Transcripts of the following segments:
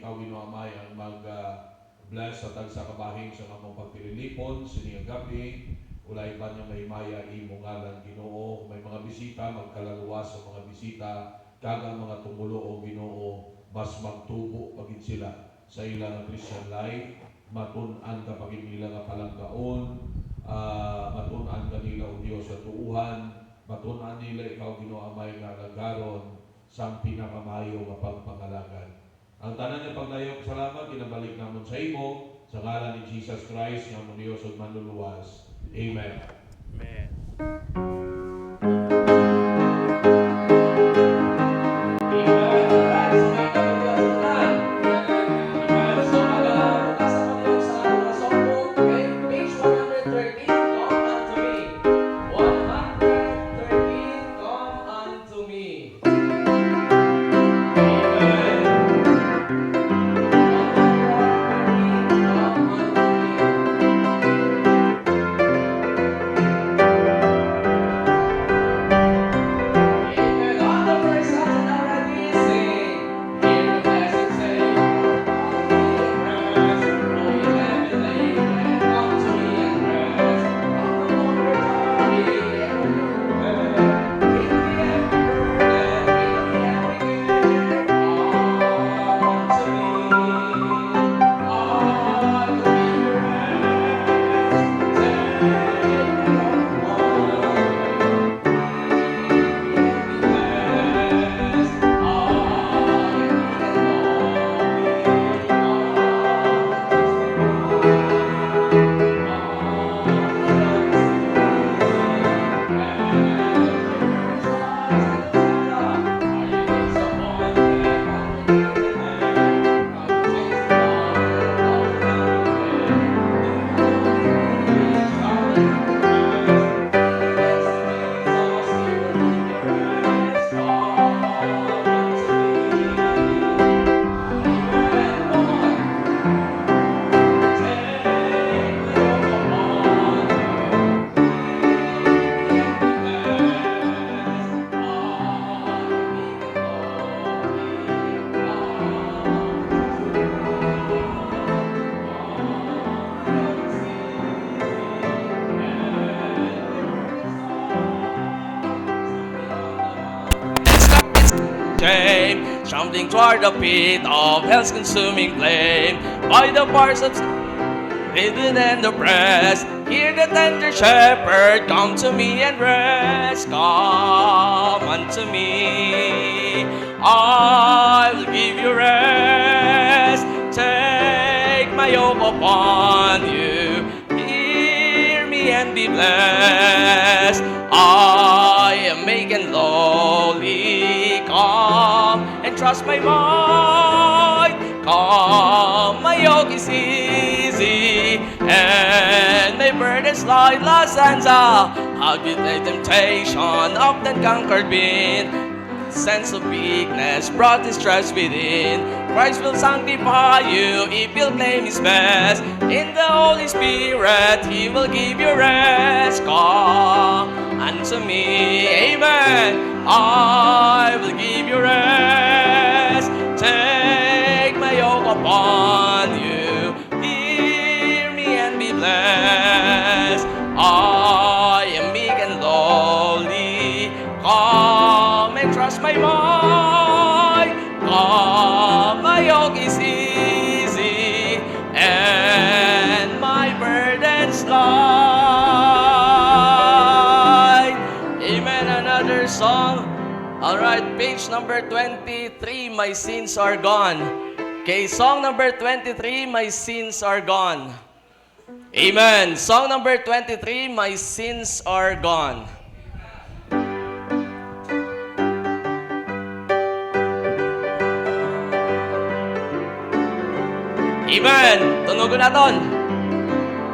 ikaw ginuamay ang mag-bless sa tagsa kabahing sa kamong pagpililipon sining gabi. Ulay pa niya may maya imo ngalan Ginoo. May mga bisita magkalaluwas sa mga bisita kagang mga tumulo o Ginoo mas magtubo pagid sila sa ilang Christian life. Matun-an ka pagid nila nga palanggaon, matun-an ka nila o Dios sa tuuhan, matun-an nila ikaw Ginoo-amay nga lagaron sang pinakamayo nga pagpangalagan. Ang tanan nga pagdayok salamat ginabalik namon sa imo sa ngalan ni Jesus Christ nga among Dios ug manluluwas. Amen. Amen. Shambling toward the pit of hell's consuming flame, by the bars of hidden and oppressed, hear the tender shepherd, come to me and rest. Come unto me, I will give you rest. Take my yoke upon you, hear me and be blessed. I am meek and lowly, come and trust my might. Come, my yoke is easy and my burden's light. La stanza, how did the temptation often conquered been? Sense of weakness brought distress within. Christ will sanctify you if you'll claim His best. In the Holy Spirit, He will give you rest. Come unto me, amen. I will give you rest. Take my yoke upon you, hear me and be blessed. I am meek and lowly, come and trust my might. Come, my yoke is easy and my burden's light. Amen. Another song. Alright, page number 23, My Sins Are Gone. Okay, song number 23, My Sins Are Gone. Amen. Song number 23, My Sins Are Gone. Amen. Tunugon naton.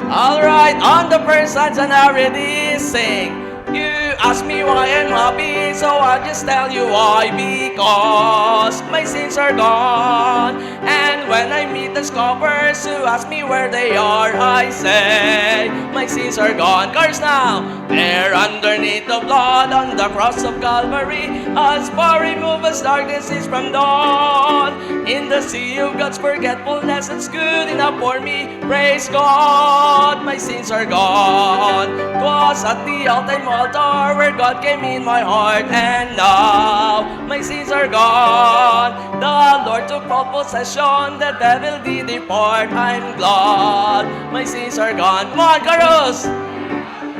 Alright, on the first stanza now ready, sing. You ask me why I'm happy, so I'll just tell you why. Because my sins are gone. And when I meet the scoffers who ask me where they are, I say, my sins are gone. Cause now, they're underneath the blood on the cross of Calvary. As far removed as darkness is from dawn. In the the sea of God's forgetfulness, it's good enough for me. Praise God, my sins are gone. 'Twas at the all-time altar where God came in my heart, and now my sins are gone. The Lord took full possession, the devil did depart. I'm glad my sins are gone. Come on, chorus!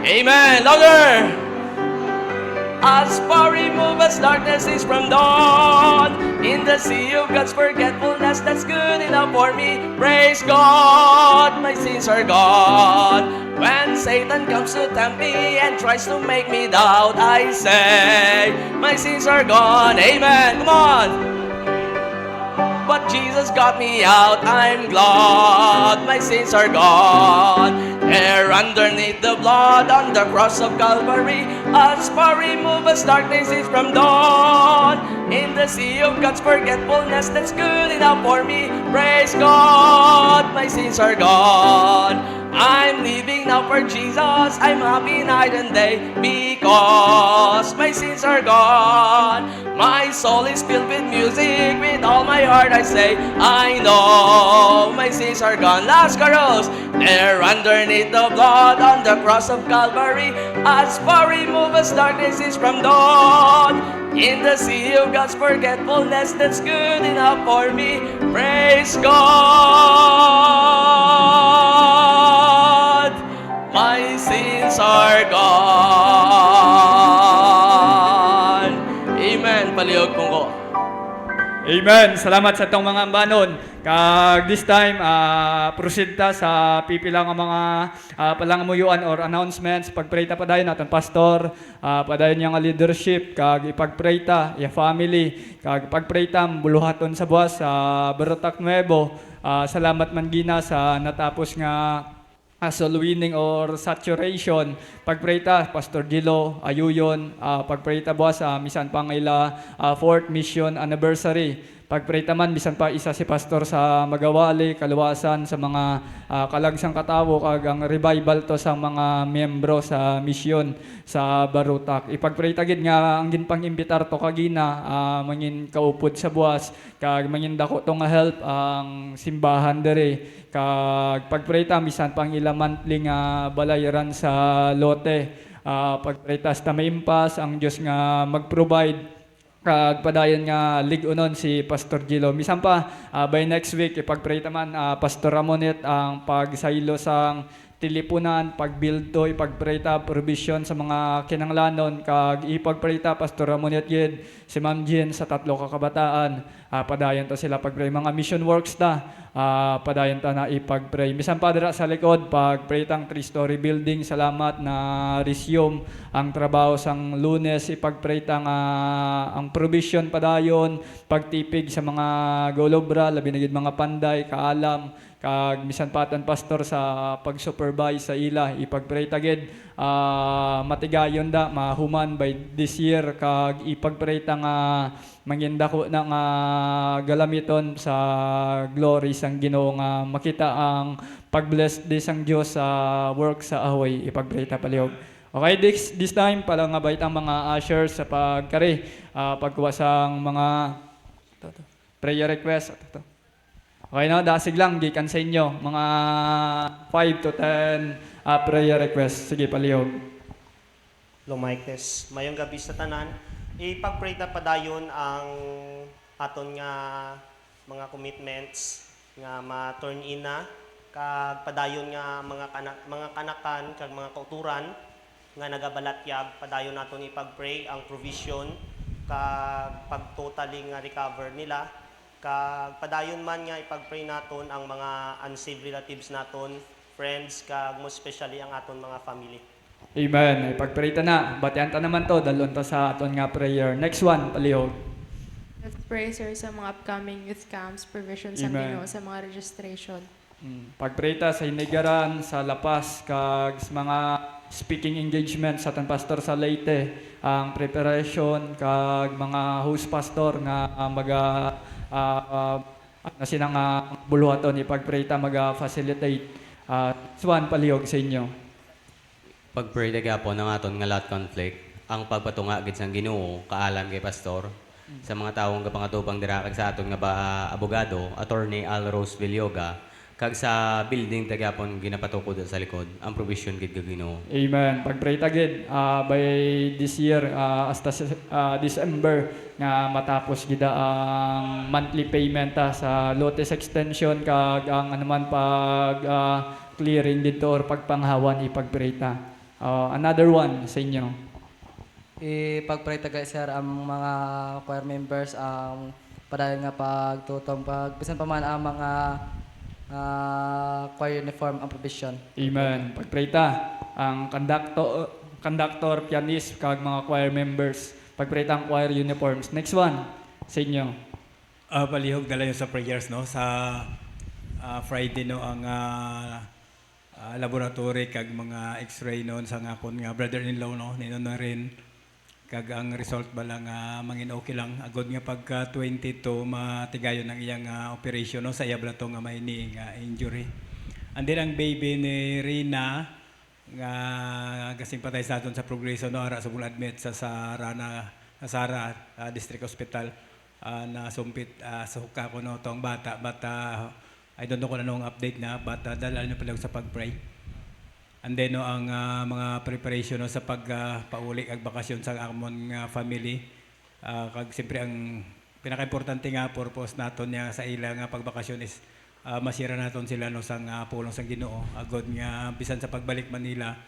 Amen. Louder! As far removed as darkness is from dawn, in the sea of God's forgetfulness, that's good enough for me. Praise God, my sins are gone. When Satan comes to tempt me and tries to make me doubt, I say, my sins are gone. Amen. Come on. But Jesus got me out, I'm glad my sins are gone. There underneath the blood on the cross of Calvary, as far removed as darkness is from dawn, in the sea of God's forgetfulness, that's good enough for me. Praise God, my sins are gone. I'm living now for Jesus, I'm happy night and day, because my sins are gone. My soul is filled with music, with all my heart I say, I know my sins are gone. Last chorus. There underneath the blood on the cross of Calvary, as far removed as darkness is from dawn, in the sea of God's forgetfulness, that's good enough for me. Praise God, my sins are gone. Amen. Palihog kong ko. Amen. Salamat sa itong mga ambanon. Kag this time, proceed ta sa pipilang mga palangamuyuan or announcements. Pagpray ta pa dayon naton pastor, padayon nga leadership, kag ipagpray ta ya family, kag pagpray ta buluhaton sa buwas sa Barotac Nuevo. Salamat man gina sa natapos nga soul winning or saturation. Pagpray ta Pastor Gilo Ayuyon, pagpray ta buwas misan pang ila 4th mission anniversary. Pagpray ta man bisan pa isa si pastor sa Magawali, kaluwasan sa mga kalagsang katawo, kag ang revival to sa mga miyembro sa mission sa Barotac. Ipagpray ta gid nga ang ginpang imbitar to kagina mangin kaupod sa buwas, kag mangin dako to nga help ang simbahan dere. Kag pagpray ta bisan pang ila monthly nga balayaran sa lote. Pagpray ta sa maimpas ang Dios nga mag-provide. Kag padayon nga lig-unon si Pastor Gilo. Bisan pa by next week ipagpray ta man Pastor Ramonet ang pagsaylo sang tilipunan, pag-build to, ipagpray ta provision sa mga kinanglanon, kag ipagpray ta Pastor Ramonet gid si Ma'am Jean sa 3 ka kabataan. Padayon to sila pagpray mga mission works ta. Padayon ta na ipagpray. Bisan pa dira sa likod pagpray tang 3-story building. Salamat na resume ang trabaho sang Lunes. Ipagpray ta nga ang provision padayon, pagtipig sa mga golobra, labi na gid mga panday, kaalam, kag bisan patan pastor sa pag-supervise sa ila. Ipagpray ta gid matigayon da mahuman by this year, kag ipagpray ta nga mangindako na nga galamiton sa glory sang Ginoo nga makita ang pag-bless di sang Dios sa work sa ahoy. Ipagpray ta palihog. Okay, this time pala nga bait ang mga ushers sa pagkari, pagkuha sang mga prayer request. Okay na, dasig lang, gikan sa inyo. Mga 5 to 10 prayer request. Sige, palihog. Lumaykes. Mayong gabi sa tanan. Ipag-pray na padayon ang aton nga mga commitments nga ma-turn in na. Kag padayon nga mga kanakan, kag mga kauturan nga nagabalatyag. Padayon naton ipag-pray ang provision kag pag-totally nga recover nila. Kag padayon man nga ipag-pray naton ang mga unsaved relatives naton, friends, kag most especially ang aton mga family. Amen. Ipag-pray ta na. Batian ta naman to. Dalon ta sa aton nga prayer. Next one, palihog. Let's pray, sir, sa mga upcoming youth camps, provisions ang Amen. Ginoo sa mga registration. Pagpray ta sa Hinigaran, sa Lapas, kag sa mga speaking engagement sa aton pastor sa Leyte, ang preparation, kag mga host pastor nga na sinang buluhaton. Ipag-pray ta mag-facilitate. Swan, palihog sa inyo. Pag-pray na gapon ng aton nga lot conflict, ang pagpatunga gid sang Ginoo kaalam kay pastor, sa mga taong kapangatupang dirakag sa aton nga ba abogado, Attorney Al Rose Villoga, kag sa building tagapon ginapatukod sa likod, ang provision gid ka Ginoo. Amen. Pag-pray tagid by this year hasta December nga matapos gida ang monthly payment sa Lotus extension kag ang anuman pag clearing dito or pagpanghawan ipag-pray ta. Another one sa inyo. Ipag-pray tagay sir ang mga choir members ang padayon nga pagtutong bisan pa man ang mga choir uniform ang provision. Amen. Pag-pray ta ang conductor, pianist kag mga choir members. Pag-pray ta ang choir uniforms. Next one sa inyo. Palihog na lang yun sa prayers, no? Sa Friday, no, ang laboratory kag mga x-ray noon sa akon nga brother-in-law, no? Ninon na rin. Kag ang result ba lang mangin okay lang. Agod nga pagka 22 matigayon ang iyang operation, no? Sa iya bala to nga may injury. And then ang baby ni Rina nga kasing patay sa aton sa progreso, no? Ara sa mula admit sa Sara District Hospital. Na sumpit sa hukka ko no tong bata but I don't know kung anong update na but dalal niyo pala sa pag-pray. And then no ang mga preparation no sa pagpauli ag bakasyon sa amon nga family kag siyempre ang pinaka-importante nga purpose naton nga sa ila nga pagbakasyon is masira naton sila no sang pulong sang Ginoo agod nga bisan sa pagbalik Manila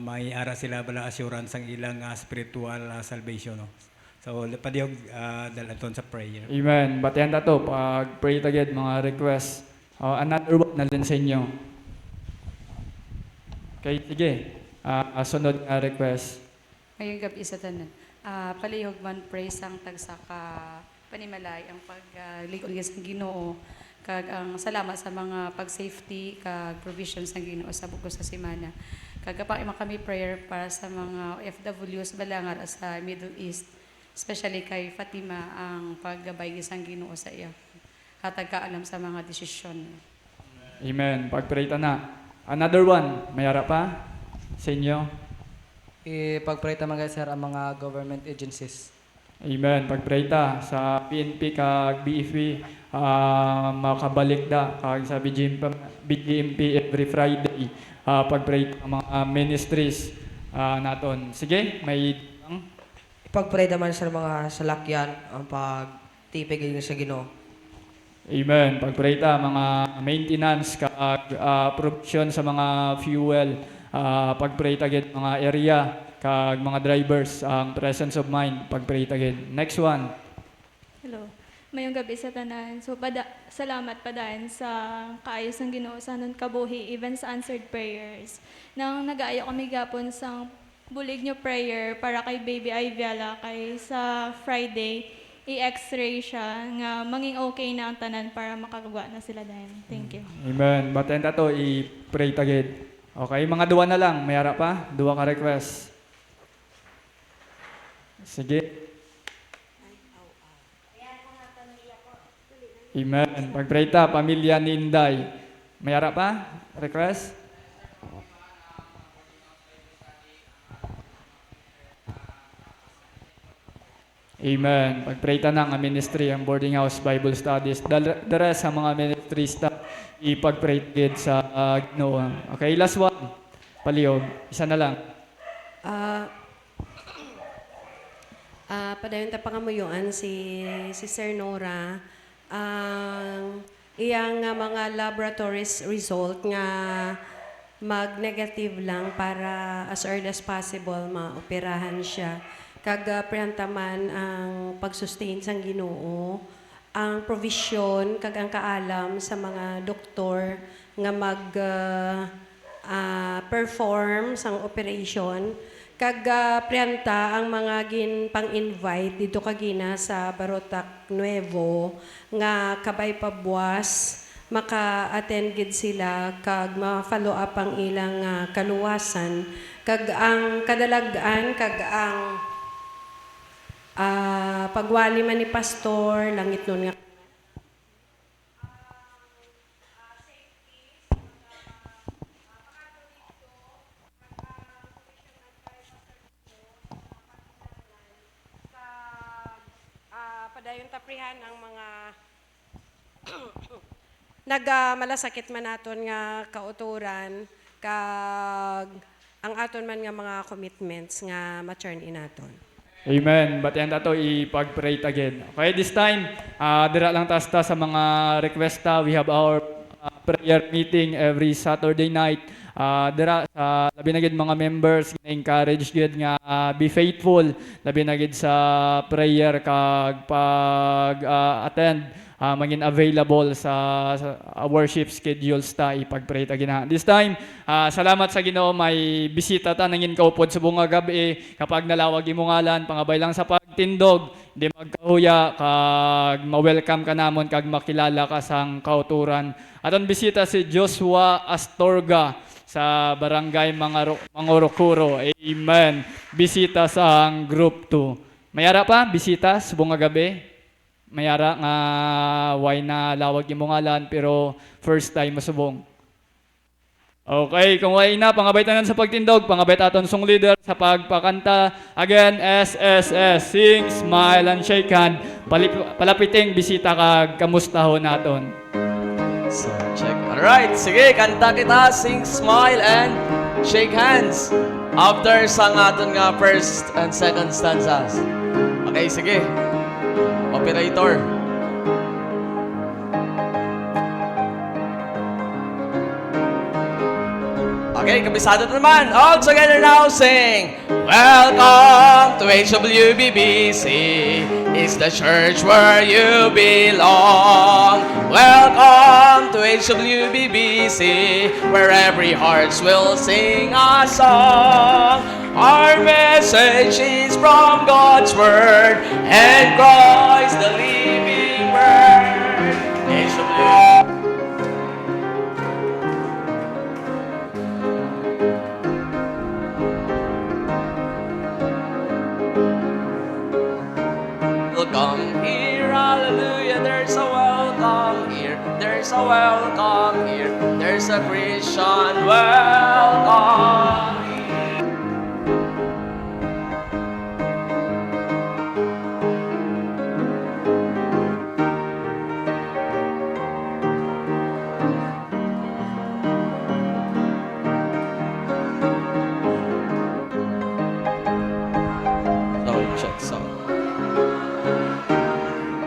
may ara sila bala assurance ang ilang spiritual salvation no. So padiyog dalaton sa prayer. Amen. Batayan ta to pag-pray tagid mga request. Another one na din sa inyo. Okay, sige. Sunod nga request. Ngayong gabi sa tanan. Palihog man praise ang tagsa ka panimalay ang pagligod sa Ginoo kag ang salamat sa mga pag-safety kag provisions ng Ginoo sa bugos sa semana. Kag pa kami prayer para sa mga OFWs balangar sa Middle East, especially kay Fatima ang paggabay sang Ginoo sa iya. Hatag kaalam sa mga desisyon. Amen. Pag-pray ta na. Another one. Mayara pa sa inyo. Ipag-pray ta mga sir ang mga government agencies. Amen. Pag-pray ta sa PNP kag BFP makabalik da kag sa BGMP every Friday. Pag-pray ta ang mga ministries naton. Sige, may Ipag-pray naman sa mga salakyan ang pagtipig sa Ginoo. Amen. Pag-pray ta mga maintenance kag provision sa mga fuel. Pag-pray ta gid mga area kag mga drivers ang presence of mind. Pag-pray ta gid. Next one. Hello. Mayong gabi sa tanan. So, salamat padayon sa kaayos ng Ginoo sa nun kabuhi, even sa answered prayers. Nang nag-aayo kami gapon sa bulig nyo prayer para kay Baby Iviala kay sa Friday, i-x-ray siya nga manging okay na ang tanan para makagawa na sila dahil. Thank you. Amen. Batayan ta to i-pray ta gid. Okay, mga duwa na lang. Mayara pa? Duwa ka request. Sige. Amen. Pag-pray ta, pamilya ni Inday. Mayara pa? Request? Amen. Pag-pray ta ng ministry, ang boarding house Bible studies. The rest sa mga ministries ta, ipag-pray gid sa Ginoo. Okay, last one. Palihog. Isa na lang. Padayon ta pangamuyuan si Sir Nora ang iyang mga laboratories result nga mag-negative lang para as early as possible maoperahan siya. Kag prehantaman ang pag-sustain sang Ginoo, ang provision kag ang kaalam sa mga doktor nga mag perform sang operation kag prehanta ang mga pang-invite dito kagina sa Barotac Nuevo nga kabay pabuas maka-attend gid sila kag ma-follow up ang ilang kaluwasan kag ang kadalagan kag ang pagwali man ni pastor langit nun nga taprihan ang mga malasakit man naton nga kauturan kag ang aton man nga mga commitments nga ma-turn in naton. Amen. Batihan tato ipag-pray again. Okay, this time, dira lang ta sa mga requesta. We have our prayer meeting every Saturday night. Dira sa labi na gid mga members encourage gid nga be faithful labi na gid sa prayer kag pag attend maging available sa worship schedules ta ipag-pray ta gina. This time, salamat sa Ginoo may bisita ta nangin kaupod sa bunga gabi kapag nalawag imong ngalan pangabay lang sa pagtindog di magkahuya kag ma-welcome ka namon kag makilala ka sang kauturan. Aton bisita si Joshua Astorga sa barangay Mangorokuro. Amen. Bisita sa group 2. Mayara pa bisita sa bunga gabi. Mayara nga why na lawag imong ngalan pero first time masubong. Okay, kung why na pangabay tanan sa pagtindog, pangabay aton song leader sa pagpakanta. Again, SSS, sing, smile and shake hand. Palapiting bisita kag kamustahon naton. So, check. Alright, sige, kanta kita, sing, smile, and shake hands. After sang aton nga first and second stanzas. Okay, sige. Operator. Okay, kabisado naman. All together now sing. Welcome to HWBBC. It's the church where you belong. Welcome to HWBBC, where every heart will sing a song. Our message is from God's Word and Christ the living Word. Welcome here, hallelujah, there's a welcome here. There's a welcome here. There's a Christian welcome here.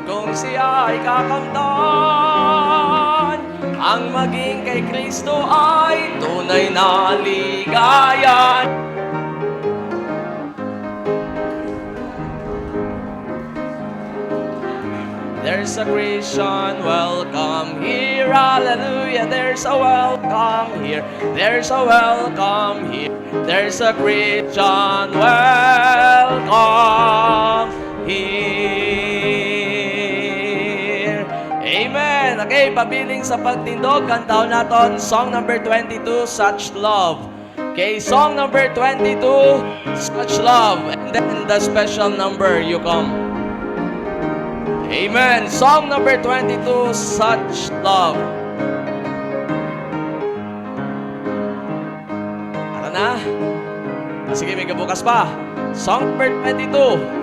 Kung siya ay kakamtan, ang maging kay Kristo ay tunay na ligaya. There's a Christian welcome here, hallelujah, there's a welcome here, there's a welcome here, there's a Christian welcome here. Amen. Okay, pabiling sa pagtindog, kantaon naton song number 22, Such Love. Okay, song number 22, Such Love. And then the special number, You Come. Amen. Song number 22, Such Love. Ano na? Sige, may kabukas pa. Song number 22.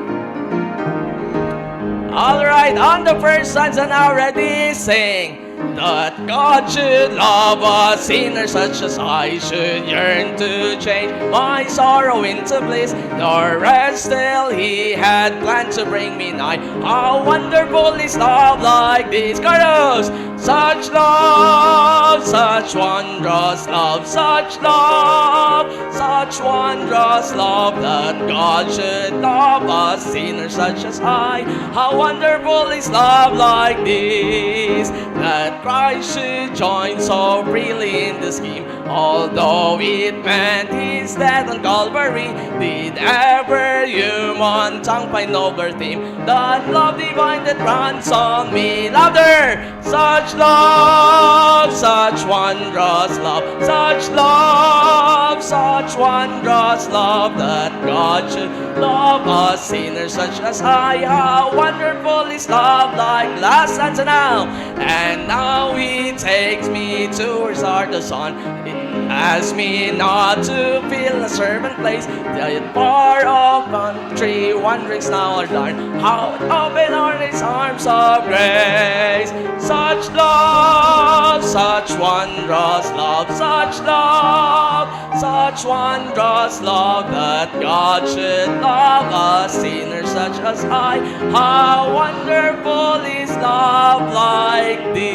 Alright, on the first stanza now, ready, sing. That God should love a sinner such as I should yearn to change my sorrow into bliss. Nor rest till He had planned to bring me nigh. How wonderful is love like this, Carlos! Such love, such wondrous love, such love, such wondrous love that God should love a sinner such as I. How wonderful is love like this, that Christ should join so freely in the scheme. Although it meant His death on Calvary, did ever human tongue find nobler theme than love divine that runs on me? Louder! Such love, such wondrous love, such love, such wondrous love, that God should love a sinner such as I. How wonderful is love like last stanza now. And now he takes me towards the sun. He asks me not to fill a servant place. The far off country wanderings now are done. How open are his arms of grace. Such love, such wondrous love, such love, such wondrous love, that God should love a sinner such as I. How wonderful is love like this.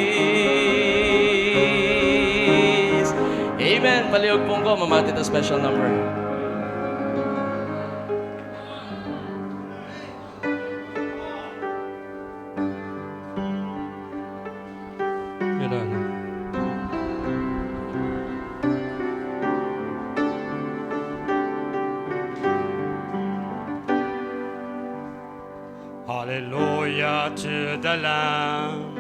Amen. Palihog po ko, mamati the special number. Hallelujah to the Lamb.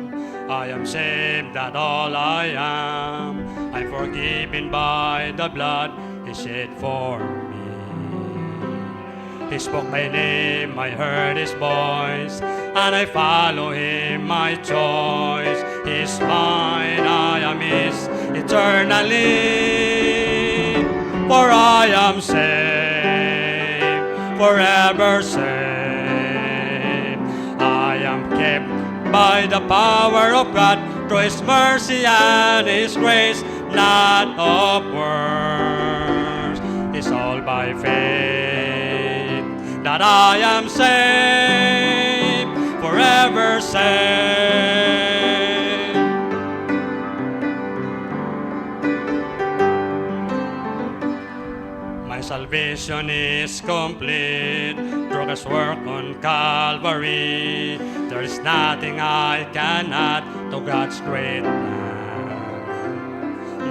I am saved, that all I am. I'm forgiven by the blood He shed for me. He spoke my name, I heard His voice, and I follow Him, my choice. He's mine, I am His eternally. For I am saved, forever saved. Kept by the power of God, through His mercy and His grace, not of works. It's all by faith that I am saved, forever saved. My salvation is complete through His work on Calvary. There is nothing I cannot to God's great plan.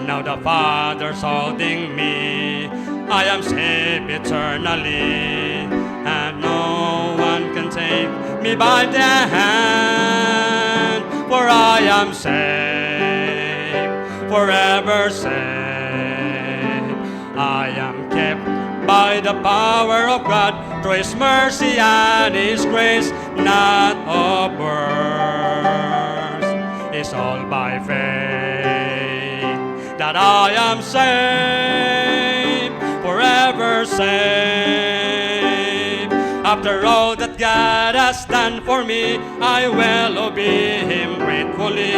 Now the Father's holding me, I am saved eternally, and no one can take me by the hand. For I am saved, forever saved. I am kept by the power of God, through His mercy and His grace, not of works. It's all by faith that I am saved, forever saved. After all that God has done for me, I will obey Him gratefully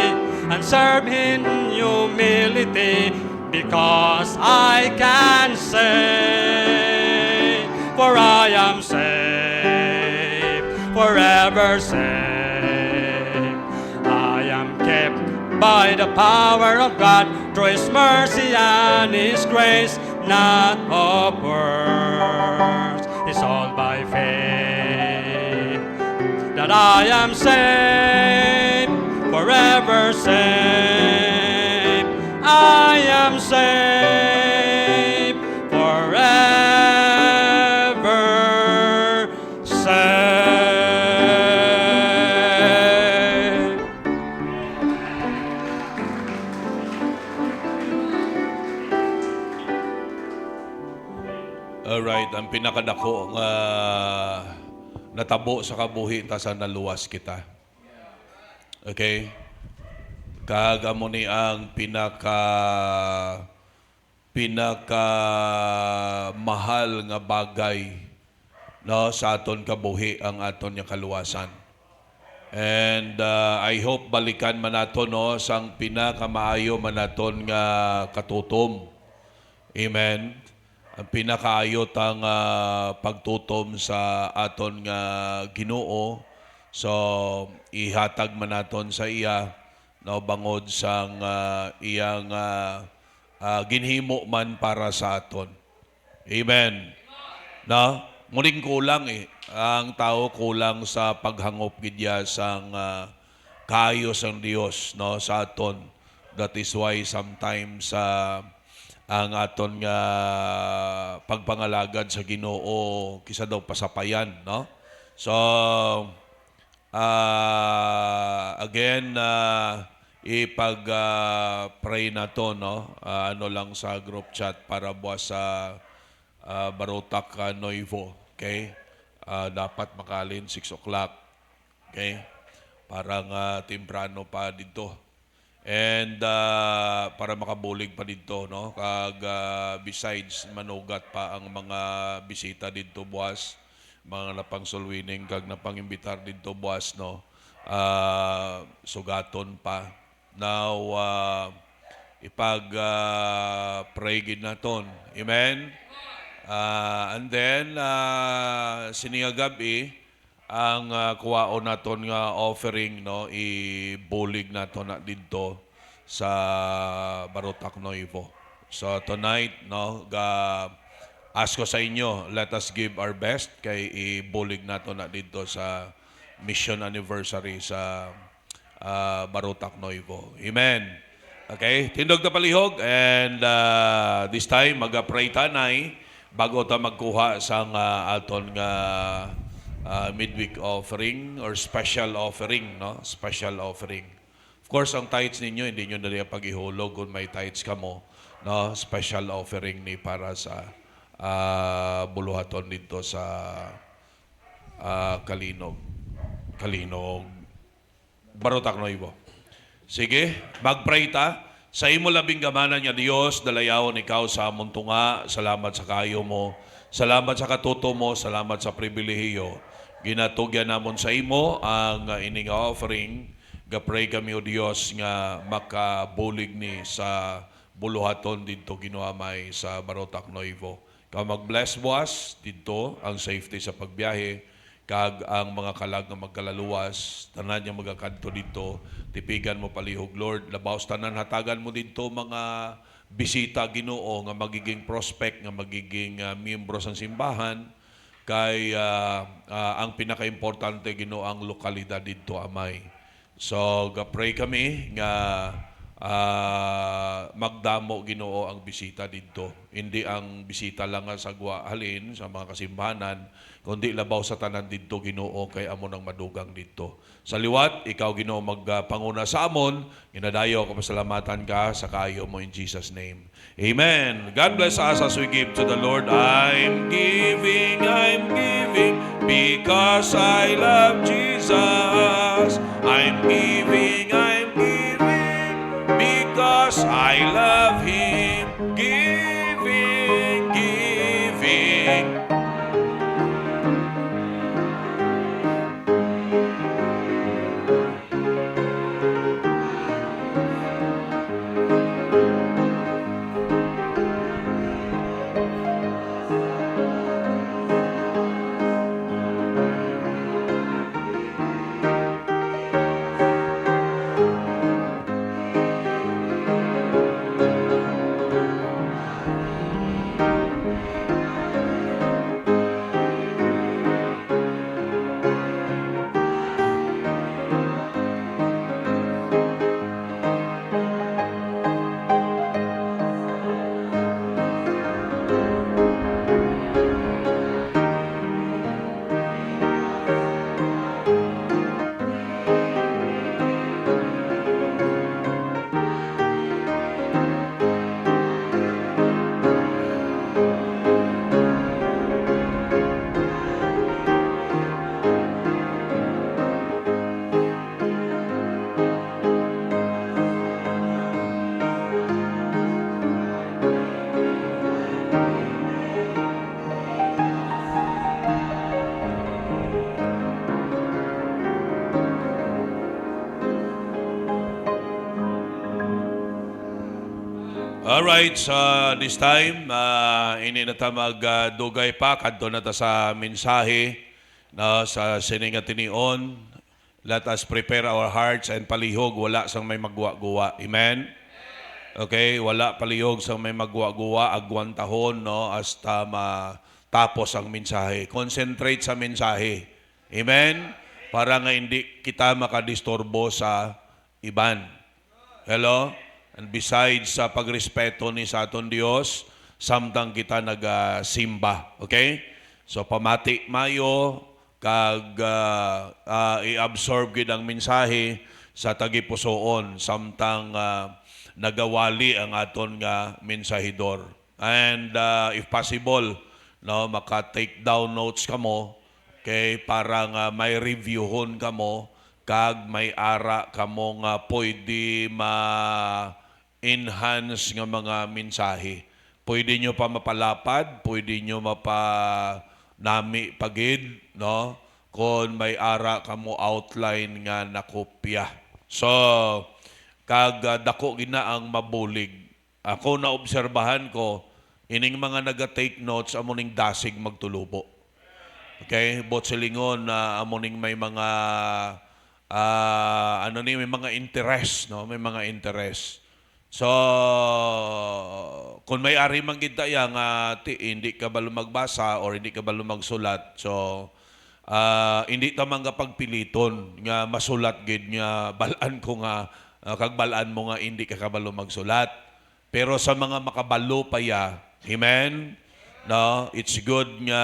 and serve Him in humility, because I can say, for I am saved, forever saved. I am kept by the power of God, through His mercy and His grace, not of works. It's all by faith that I am saved, forever saved. I am saved, forever saved. Alright, ang pinakadako nga natabo sa kabuhi ta sa naluwas kita. Okay? Kag amo ni ang pinaka mahal nga bagay no sa aton kabuhi, ang aton nga kaluwasan. And I hope balikan man naton no sang pinakamaayo man naton nga katutom. Amen. Ang pinakaayo tang pagtutom sa aton nga Ginoo. So ihatag man naton sa iya no bangod sang iyang ginhimo man para sa aton. Amen. No? Muling kulang ang tao kulang sa paghangop gidya sang kayo sang Dios no sa aton. That is why sometimes ang aton nga pagpangalagad sa Ginoo kisa daw pasapayan, no? So again ipag-pray na to, no? Ano lang sa group chat para buwas sa Barotac Nuevo. Okay? Dapat makalin 6 o'clock. Okay? Parang temprano pa dito. And para makabulig pa dito, no? Kag besides manugat pa ang mga bisita dito buwas, mga napangsulwining kag napangimbitar dito buwas, no? Sugaton pa. Now pray gid naton. Amen. And then siniya gabi ang kuwaon naton nga offering, no, ibulig naton na didto sa Barotac Nuevo. So tonight, no, ask ko sa inyo, let us give our best kay ibulig naton na didto sa mission anniversary sa Barotac Nuevo. Amen. Okay, tindog ta palihog, and this time maga-pray tanay bago ta magkuha sang aton nga midweek offering or special offering, no? Special offering. Of course, ang tithes ninyo, hindi nyo na pag-ihulog kung may tithes ka mo, no? Special offering ni para sa buluhaton dito sa Kalinog, Barotac Nuevo. Sige, mag-pray ta. Sa imo labing gamanan niya Dios, dalayawon ikaw sa among tunga. Salamat sa kayo mo. Salamat sa katuto mo. Salamat sa pribilehiyo. Ginatugyan namon sa imo ang ining offering. Gapray kami o Dios nga makabulig ni sa buluhaton dito ginuamay sa Barotac Nuevo. Ka mag-bless buwas dito ang safety sa pagbiyahe kag ang mga kalag nga magkalaluwas tanan niya magakadto dito tipigan mo palihog Lord labaw tanan hatagan mo dito mga bisita Ginoo nga magiging prospect nga magiging miyembro sa simbahan kay ang pinaka-importante Ginoo ang lokalidad dito amay. So ga-pray kami nga magdamo Ginoo ang bisita dito. Hindi ang bisita lang nga sa halin sa mga kasimbahanan, kundi labaw sa tanan dito Ginoo kay amo nang madugang dito. Sa liwat, ikaw Ginoo magpanguna sa amon, ginadayo ko pasalamatan ka sa kayo mo in Jesus name. Amen. God bless us as we give to the Lord. I'm giving because I love Jesus. I'm giving because I love Him. Giving. Alright, so this time, ini na ta magdugay pa, kadto na ta sa mensahe, no, sa sininga tinion. Let us prepare our hearts and palihog, wala sang may magwa-guwa. Amen? Okay, wala palihog sang may magwa-guwa, agwan tahon, no, hasta matapos ang mensahe. Concentrate sa mensahe. Amen? Para nga hindi kita makadisturbo sa iban. Hello? And besides sa pagrespeto ni sa aton Dios, samtang kita nagasimba. Okay? So pamati mayo, kag i-absorb gid ang mensahe sa tagipusoon, samtang nagawali ang aton nga mensahidor. And if possible, no, maka-take down notes kamo, okay, para nga may reviewhon kamo kag may ara kamo nga pwede ma-enhance nga mga mensahe. Pwede nyo pa mapalapad, pwede nyo nami pagid, no? Kung may ara kamo outline nga nakopya. So, kag dako gina ang mabulig. Ako na obserbahan ko, ining mga naga-take notes amuning dasig magtulubo. Okay? Bot silingon na amuning may mga may mga interest, no? May mga interest. So, kung may ari man kita ya nga hindi ka ba magbasa or hindi ka ba magsulat, so hindi ta man pagpiliton nga masulat gid nga balaan ko nga kag balaan mo nga hindi ka kabalo magsulat. Pero sa mga makabalo pa ya, amen? No, it's good nga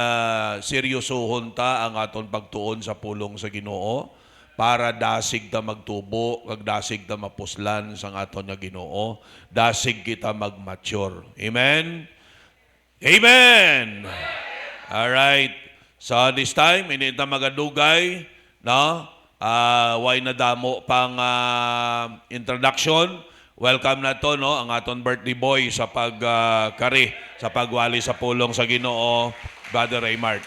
seryosohon ta ang aton pagtuon sa pulong sa Ginoo para dasig ta magtubo, kag dasig ta mapuslan sang aton nga Ginoo, dasig kita magmature. Amen? Amen! Alright. So this time, hindi ta magadugay, no? Why na damo pang introduction. Welcome na to, no? Ang aton birthday boy sa pagkari, sa pagwali sa pulong sa Ginoo, Brother Raymart.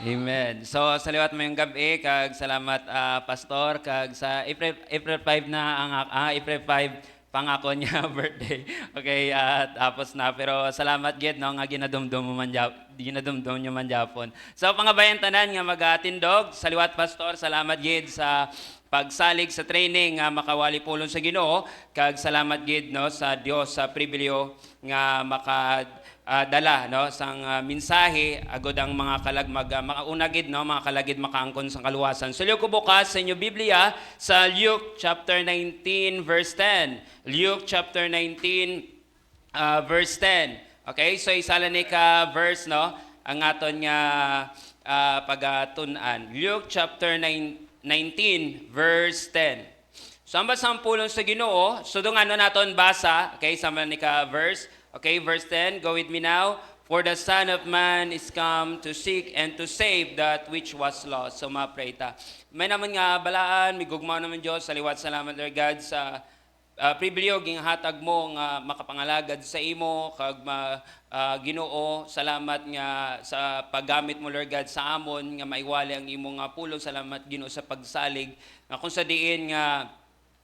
Amen. So saliwat mo yung gabi, kag salamat pastor, kag sa April 5 na ang April 5 pangako niya birthday. Okay, tapos na, pero salamat gid no nga ginadumdum mo man ginadumdum niyo man japon. So pangabayan tanan nga magatindog, saliwat pastor, salamat gid sa pagsalig sa training nga makawali pulong sa Ginoo, kag salamat gid no sa Dios sa pribilehyo nga dala no sang mensahe agod ang mga makauna gid no mga kalagid makaangkon sa kaluwasan. So ko bukas sa inyo Biblia sa Luke chapter 19 verse 10. Luke chapter 19 verse 10. Okay? So isala ni ka verse no ang aton nga pagatun-an. Luke chapter 19 verse 10. So ang basang pulong sa Ginoo, so dong ano naton basa, okay, sama ni ka verse. Okay, verse 10, go with me now. For the Son of Man is come to seek and to save that which was lost. So ma-pray ta. May naman nga balaan, may gugmaw naman Diyos. Saliwat salamat, Lord God, sa pribilehyo ging hatag mo nga makapangalagad sa imo, kag Ginoo, salamat nga sa paggamit mo, Lord God, sa amon, nga maiwali ang imong pulong. Salamat, Ginoo, sa pagsalig. Nga kung sa diin nga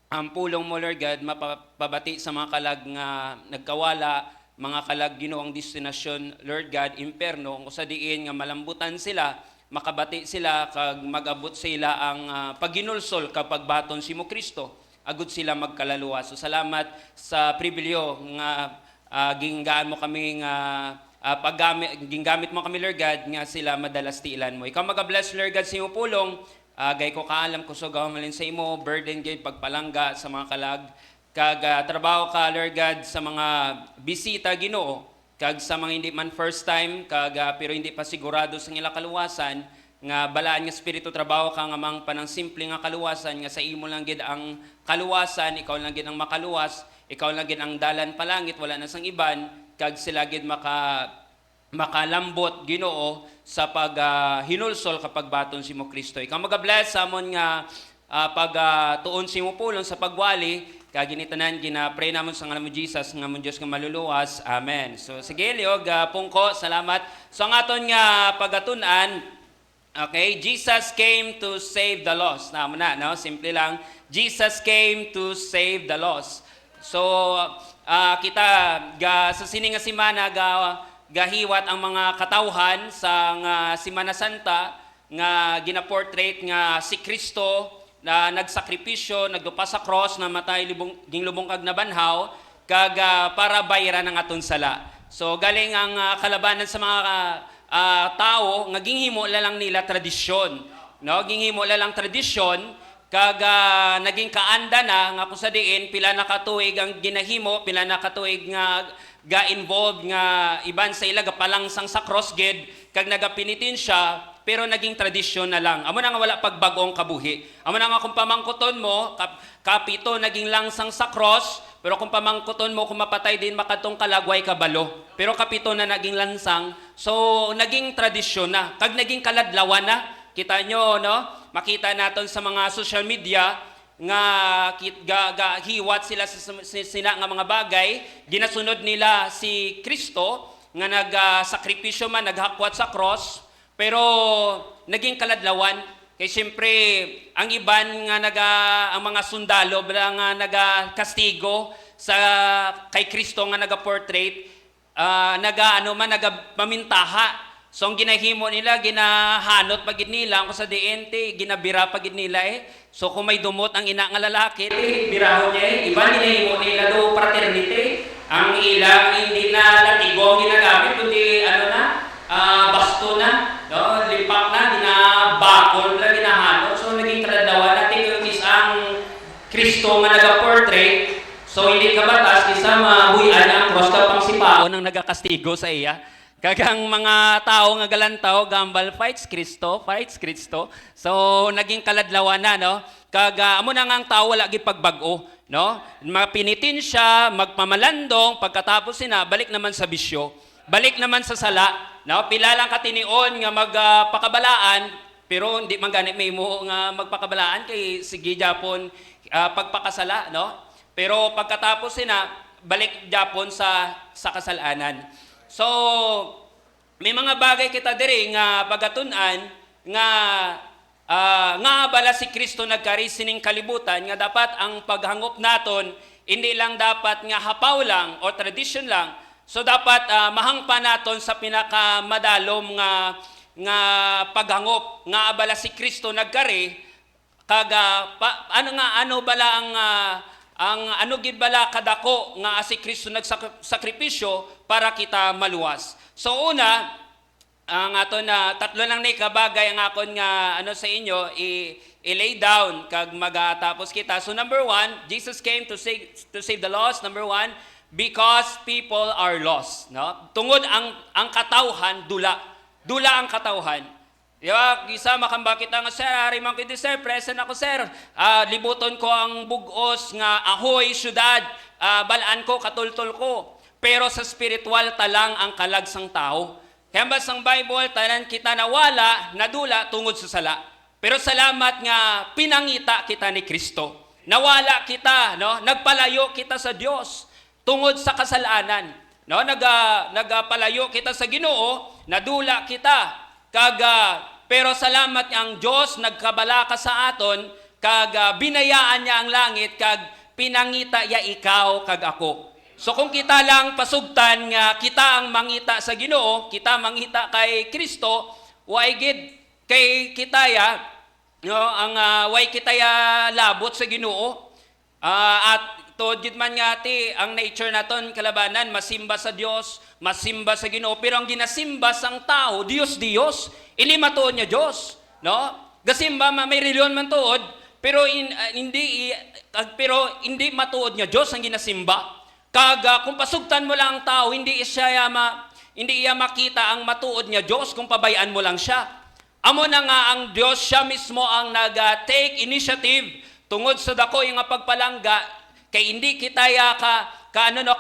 ang pulong mo, Lord God, mapabati sa mga kalag nga nagkawala, mga kalag Ginoong destinasyon, Lord God, imperno, kung sa diin nga malambutan sila, makabati sila, kag mag-abot sila ang pagginulsol kapag baton si mo Kristo, agud sila magkaluluwa. So salamat sa pribilehyo nga ginggaan mo kami nga ginggamit mo kami, Lord God, nga sila madalas tiilan mo. Ikaw mag-bless, Lord God, sa imo pulong. Gay ko kaalam ko so gawamalin sa imo, burden gay pagpalangga sa mga kalag, kag trabaho ka, Lord God, sa mga bisita Ginoo, kag sa mga hindi man first time, kag pero hindi pa sigurado sa ila kaluwasan, nga balaan nga espiritu trabaho ka nga mang panang simple nga kaluwasan, nga sa imo lang gid ang kaluwasan, ikaw lang gid ang makaluwas, ikaw lang gid ang dalan palangit, wala na sang iban, kag sila gid makalambot Ginoo sa hinulsol kapag baton si mo Kristo. Ikaw mag-bless sa amon nga pagtuon si mo pulong sa pagwali, kag ginitanan gina-pray namon sa ngalan mo Jesus nga mon Dios nga maluluwas. Amen. So sige liog pungko, salamat. So ang aton nga pagatun-an, okay, Jesus came to save the lost. Namo na, no? Simple lang. Jesus came to save the lost. So kita sa sining nga semana gahiwat ang mga katawhan sa Semana Santa nga gina-portrait nga si Kristo na nagsakripisyo, nagdupa sa cross, na matay ginlubong kag nabanhaw, kag para bayaran ang aton sala. So galing ang kalabanan sa mga tao nga ginghimo lang nila tradisyon, no? Ginghimo lang tradisyon, kag naging kaanda na nga kung sa diin pila na katuig ang ginahimo, pila na katuig nga ga-involved nga iban sa ila gapalangsang sa cross gid, kag nagapinitin siya, pero naging tradisyon na lang. Amo na nga wala pagbagong kabuhi. Amo na nga kung pamangkuton mo, kapito naging langsang sa cross, pero kung pamangkuton mo, kung mapatay din makatong kalagway kabalo. Pero kapito na naging lansang, so naging tradisyon na. Kag naging kaladlawan na, kita nyo, no? Makita naton sa mga social media nga hiwat sila sina nga mga bagay, ginasunod nila si Kristo nga nagsakripisyo man, naghakwat sa cross, pero naging kaladlawan. Kaya siyempre, ang iban nga ang mga sundalo nga nagakastigo kay Kristo nga nagaportrait, nagapamintaha. So ang ginahimo nila, ginahanot pagid nila, kung sa diente, ginabira pagid nila So kung may dumot ang ina nga lalaki, birahon niya iba ginahimo nila do fraternity. Ang ilang hindi na latigong ginagamit, kundi basto na, no? Lipak na, ginabakol na, ginahanot. So naging kaladlawan natin yung isang Kristo nga nagaportrait. So hindi ka batas, isa mabuyan ang cross kapang sipaon ang nagakastigo sa iya. Kagang mga tao nga galantaw, gambal fights Kristo. So naging kaladlawan na, no? Amo na nga ang tao wala gipagbago, no? Mapinitin siya, magpamalandong, pagkatapos balik naman sa bisyo, balik naman sa sala, no? Pila lang katinion nga magpakabalaan, pero hindi man gani may mo nga magpakabalaan kay sige Japon pagpakasala, no? Pero pagkatapos balik Japon sa kasalanan. So, may mga bagay kita diri nga pagatunan nga bala si Kristo nagkari sining kalibutan nga dapat ang paghangop naton hindi lang dapat nga hapaw lang o tradition lang. So dapat mahangpa naton sa pinakamadalom nga paghangop nga bala si Kristo nagkari ano bala ang gid bala kadako nga si Kristo nagsakripisyo para kita maluwas. So una, ang aton na tatlo lang ni kabagay ang akon nga sa inyo i-lay down kag magatapos kita. So number 1, Jesus came to save the lost. Number 1, because people are lost, no? Tungod ang katawhan dula ang katawhan. Isa makambakit nga sir, ari man kiti sir, present ako sir. Libuton ko ang bugos nga ahoy syudad, balaan ko katultol ko. Pero sa spiritual talang ang kalagsang tao. Kaya basang Bible, tanan kita nawala, nadula tungod sa sala. Pero salamat nga pinangita kita ni Kristo. Nawala kita, no? Nagpalayo kita sa Dios tungod sa kasalanan. No? Nagpalayo kita sa Ginoo, nadula kita. Pero salamat ang Diyos, nagkabalaka sa aton, binayaan niya ang langit, pinangita ya ikaw, ako. So kung kita lang pasugtan nga kita ang mangita sa Ginoo, kita mangita kay Kristo, way gid kay kitaya, no, ang way kitaya labot sa Ginoo. At tod gid man nga ang nature naton kalabanan masimba sa Dios, masimba sa Ginoo, pero ang ginasimba sang tao, Dios, ini matuod niya Dios, no? Gasimba may reliyon man tuod, pero hindi matuod niya Dios ang ginasimba. Kung pasugtan mo lang ang tao, hindi iya makita ang matuod niya Diyos kung pabayaan mo lang siya. Amo na nga ang Diyos, siya mismo ang nag-take initiative tungod sa dako yung pagpalangga, kay hindi kita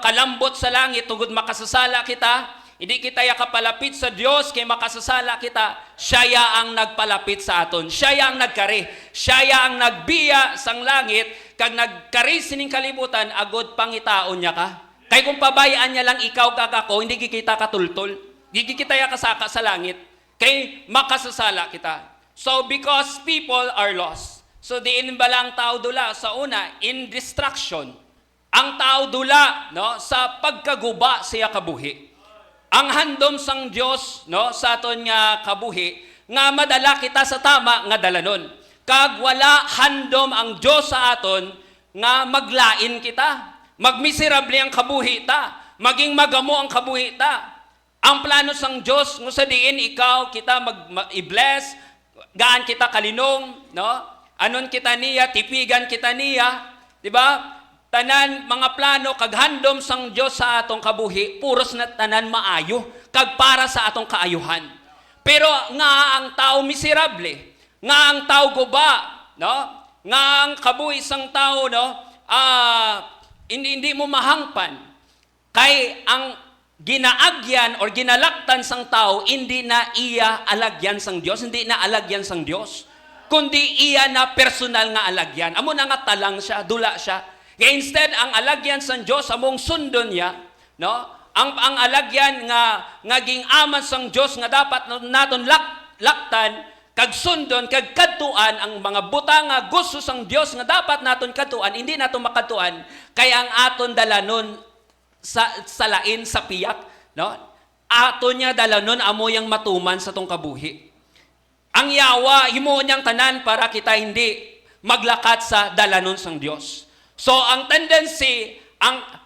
kalambot sa langit tungod makasasala kita, hindi kita kapalapit sa Diyos kay makasasala kita, siya ang nagpalapit sa aton, siya ang nagkari, siya ang nagbiya sang langit, kag nagkari sining kalibutan, agod pangitaon niya ka. Kay kung pabayaan niya lang ikaw kakako, hindi kita katultol, hindi kita kasaka sa langit, kay makasasala kita. So because people are lost. So diin ba lang tao dula? Sa una, in destruction. Ang tao dula, no, sa pagkaguba siya kabuhi. Ang handom sang Dios, no, sa aton nga kabuhi, nga madala kita sa tama nga dalanon. Kag wala handom ang Dios sa aton nga maglain kita. Magmiserable ang kabuhi ta, maging magamo ang kabuhi ta. Ang plano sang Dios nga sa diin ikaw kita i-bless, gaan kita kalinong, no? Anon kita niya, tipigan kita niya, di ba? Tanan mga plano kag handom sang Dios sa atong kabuhi, puros na tanan maayo kag para sa atong kaayuhan. Pero nga ang tao miserable, nga ang tao guba, no? Nga ang kabuhi sang tao, no? Hindi mo mahangpan. Kay ang ginaagyan or ginalaktan sang tao, hindi na iya alagyan sang Dios, hindi na alagyan sang Dios, kundi iya na personal nga alagyan. Amo na nga talang siya, dula siya. Kaya instead ang alagyan sang Dios among sundon niya, no? Ang alagyan nga ngaging aman sang Dios nga dapat naton laktan kag sundon kag kadtuan ang mga butang nga gusto sang Dios nga dapat naton kadtuan, hindi naton makadtuan kaya ang aton dalanon sa lain sa piyak, no? Aton niya dalanon amo yang matuman sa tong kabuhi. Ang yawa himuon niyang tanan para kita hindi maglakat sa dalanon sang Dios. So ang tendency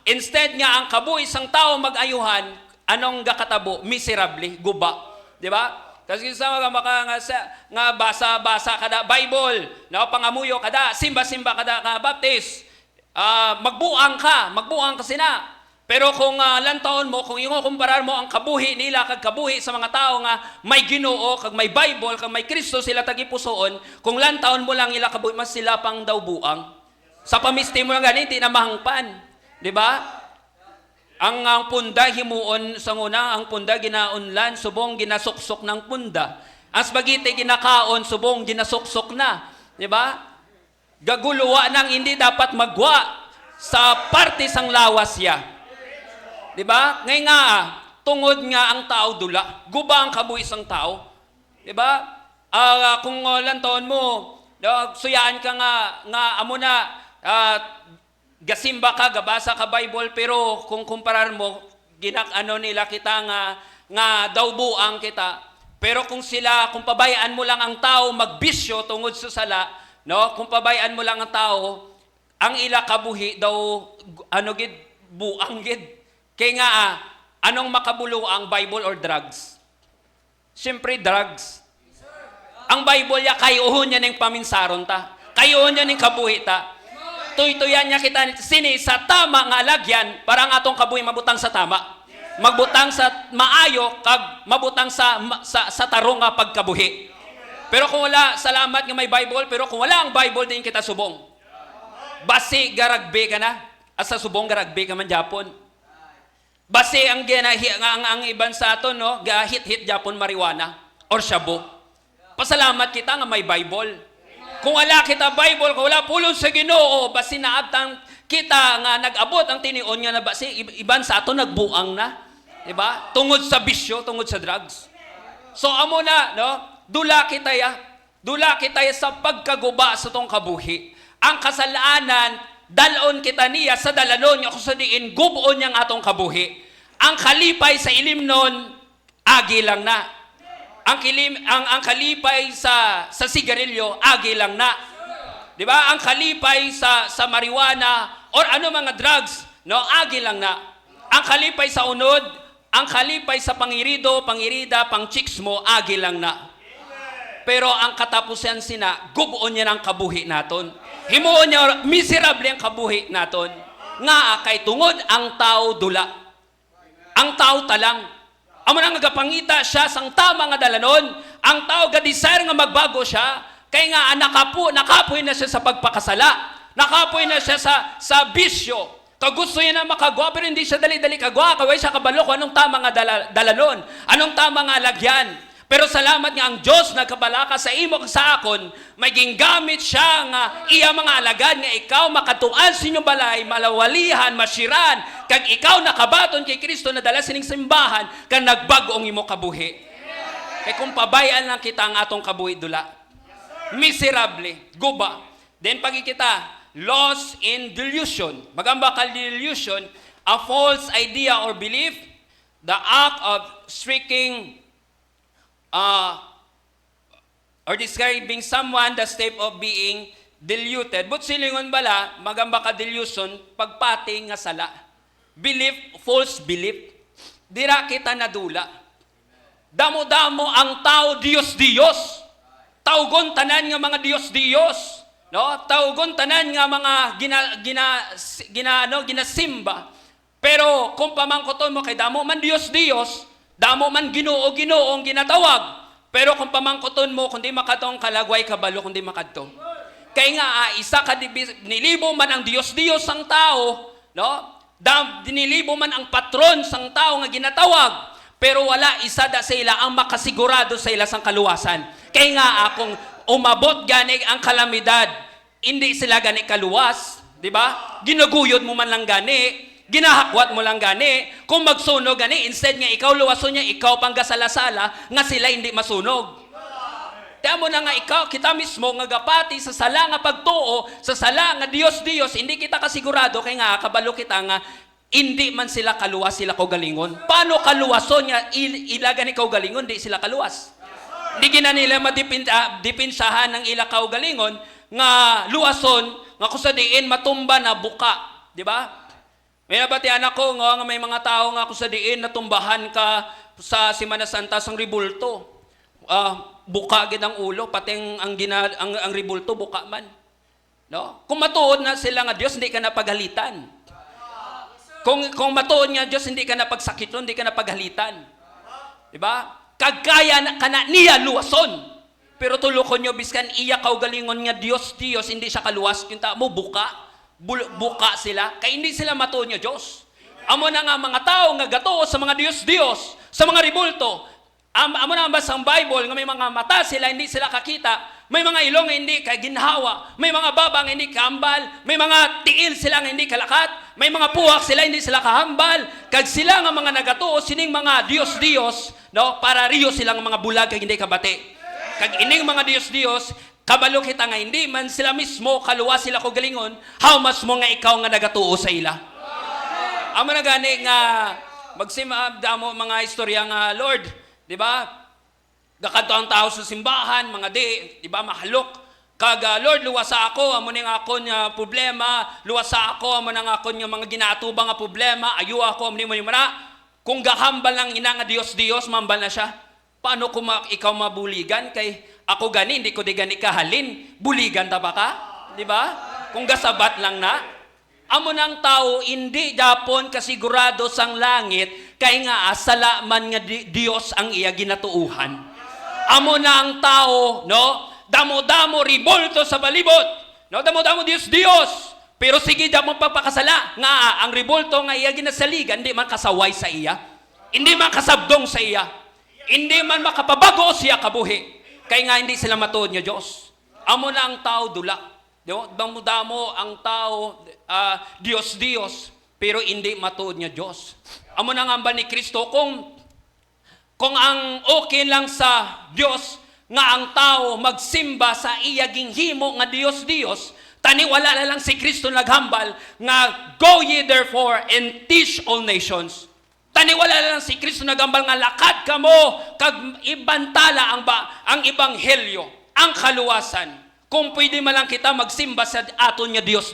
instead nga ang kabuhi sang tao magayuhan, anong gakatabo? Miserable, guba, di ba? Kasi sa mga nga basa-basa kada Bible, no, pangamuyo kada, simba-simba kada ka baptist, magbuang ka sina. Pero kung lantaon mo, kung kumparar mo ang kabuhi nila kag kabuhi sa mga tao nga may Ginoo kag may Bible kag may Kristo sila tagipusoon, kung lantaon mo lang ila kabuhi mas sila pang daw buang. Sa pamisti mo lang ganito na mahangpan, di ba? Ang punda himuon sa una, ang punda ginaunlan, subong ginasuksok ng punda. Ang spaghetti ginakaon, subong ginasuksok na, di ba? Gaguluwa nang hindi dapat magwa sa parte sang lawas ya. Di ba? Ngay nga, tungod nga ang tao dula, guba ang kabuhi sang tao. Di ba? Kung lantaon mo, suyaan ka nga amo na, gasimba ka, gabasa ka Bible, pero kung kumparar mo, nila kita nga daw buang kita. Pero kung pabayaan mo lang ang tao magbisyo tungod sa sala, no? Kung pabayaan mo lang ang tao, ang ila kabuhi daw, buang gid. Kaya nga, anong makabulo ang Bible or drugs? Siyempre, drugs. Ang Bible ya, kayuhon niya ng paminsaron ta. Kayuhon niya ng kabuhi ta. Tuytuyan niya kita sa tama nga alagyan, para ang atong kabuhi mabutang sa tama. Magbutang sa maayo, kag mabutang sa tarong nga pagkabuhi. Pero kung wala, salamat nga may Bible, pero kung wala ang Bible, din kita subong. Basi garagbe ka na, at sa subong garagbe ka man Japon. Basi ang iban sa aton, no, hit Japon marijuana or shabu. Pasalamat kita nga may Bible. Kung wala kita Bible, kung wala pulong sa Ginoo, basi naabtang kita nga nag-abot ang tinion nga na basi iban sa aton nagbuang na, di ba? Tungod sa bisyo, tungod sa drugs. So amo na, no, dula kita sa pagkaguba sa tong kabuhi. Ang kasalanan dalon kita niya sa dalanon nga kusadiin gubon niyang atong kabuhi. Ang kalipay sa ilimnon agi lang na. Ang kalipay sa sigarilyo agi lang na. Di ba? Ang kalipay sa marijuana or ano mga drugs, no, agi lang na. Ang kalipay sa unod, ang kalipay sa pangirida, pang-chicks mo, agi lang na. Pero ang katapusan sina, gubuon niya ng kabuhi naton. Himuon niya, miserable ang kabuhi naton. Nga kay tungod ang tao dula. Ang tao talang. Amo nang nagapangita siya sang tama nga dalanon. Ang tao ga-desire nga magbago siya. Kay nga nakapoy na siya sa pagpakasala. Nakapoy na siya sa bisyo. Kagusto niya na makagwa, pero hindi siya dali-dali kagwa. Kaway siya kabalo kung anong tama nga dalanon. Anong tama nga lagyan. Pero salamat nga ang Diyos nagkabalaka sa imo sa akon, may ginggamit siya nga iya mga alagad nga ikaw makatuan sa inyong balay, malawalihan, masiran, kag ikaw nakabaton kay Kristo na dala sining simbahan, kag nagbag-ong imo kabuhi. Kay kung pabayaan lang kita ang atong kabuhi dula, miserable, guba. Then pagkikita, lost in delusion. Magamba ka delusion, a false idea or belief, the act of striking or describing someone the state of being deluded. But silingon bala, magamba ka delusion, pagpati nga sala. Belief, false belief. Dira kita nadula. Damo-damo ang tao Diyos-Diyos. Taugon tanan nga mga Diyos-Diyos. No? Taugon tanan nga mga ginasimba. Pero kung pamangkoton mo kay damo man Diyos-Diyos, damo man Ginoo ang ginatawag. Pero kung pamangkoton mo, kundi makatong kalagway kabalo, kundi makadto. Kaya nga, isa ka nilibo man ang Diyos ang tao, no? Dinilibo man ang patron sang tao nga ginatawag, pero wala isa da sa ila ang makasigurado sa ila sang kaluwasan. Kaya nga akong umabot gani ang kalamidad, hindi sila gani kaluwas, di ba? Ginaguyod mo man lang gani, ginahakwat mo lang gani, kung magsunog gani, instead nga ikaw luwason niya, ikaw pang gasalasala, nga sila hindi masunog. Tiyan mo na nga ikaw, kita mismo nga gapati sa sala nga pagtuo, sa sala nga Diyos, hindi kita kasigurado, kaya nga kabalo kita nga, hindi man sila kaluwas, sila kaugalingon. Paano kaluwason nga, ilagan ikaw galingon, di sila kaluwas. Hindi gina nila madipinsahan ng ila kaugalingon, nga luwason, nga kusadiin matumba na buka. Di ba? May nabatian ako nga may mga tao nga kusadiin natumbahan ka sa Semana Santa sang ribulto. Buka gid ang ulo, pati ang ribulto buka man. No? Kung matuod na sila nga Dios, hindi ka na paghalitan. Kung matuod nga Dios, hindi ka na pagsakiton, hindi ka na paghalitan. Di ba? Kagkaya na kana niya luwason. Pero tulukon nyo, biskan iya kaugalingon nga Dios, hindi siya kaluwas. Yung mo, buka sila. Kaya hindi sila matuod nga Diyos. Amo na nga mga tao nga gato sa mga Diyos, sa mga ribulto. Amo na ba sa Bible nga may mga mata sila, hindi sila kakita. May mga ilong nga hindi kay ginhawa. May mga babang hindi kambal. May mga tiil sila nga hindi kalakat. May mga puwak sila, hindi sila kahambal. Kag sila nga mga nagatuo, sining mga Diyos, no? Para riyo silang mga bulag kag hindi kabati. Kag ining mga Diyos, kabalo kita nga hindi man sila mismo kaluwas sila ko galingon, how much mo nga ikaw nga nagatuo sa ila. Amo na gani nga magsimdamo mga istorya nga Lord, di ba? Gakadto ang tao sa simbahan, mga di ba mahalok. Kag Lord, luwasa ako, amo ning ako nga problema, luwasa ako, amo nang ako nga mga ginatubang nga problema, ayo ako, amo ni mo mana. Kung gahambal lang ina nga Dios, mambal na siya. Paano kung ikaw mabuligan? Kay ako gani, hindi ko di gani kahalin. Buligan ta ba ka? Di ba? Kung gasabat lang na. Amo ng tao, hindi Japon kasigurado sang langit, kay nga asala man nga Dios ang iya ginatuuhan. Amo na ang tao, no? Damo-damo ribulto sa balibot. No? Damo-damo Dios. Pero sige, damo pagpakasala. Nga, ang ribulto nga iya ginasaligan, hindi man kasaway sa iya. Hindi man kasabdong sa iya. Hindi man makapabago siya kabuhi. Kaya nga hindi sila matuod nga Diyos. Amo na ang tao dula. Damo-damo ang tao, Diyos, pero hindi matuod nga Diyos. Amo na nga ba ni Kristo, kung ang okay lang sa Diyos, nga ang tao magsimba sa iyaging himo nga Diyos, taniwala na lang si Kristo naghambal, nga go ye therefore and teach all nations. Taniwala lang si Kristo nagambal nga lakad kamo kag ibantala ang ebanghelyo, ang kaluwasan. Kung pwede man lang kita magsimba sa aton nga Dios.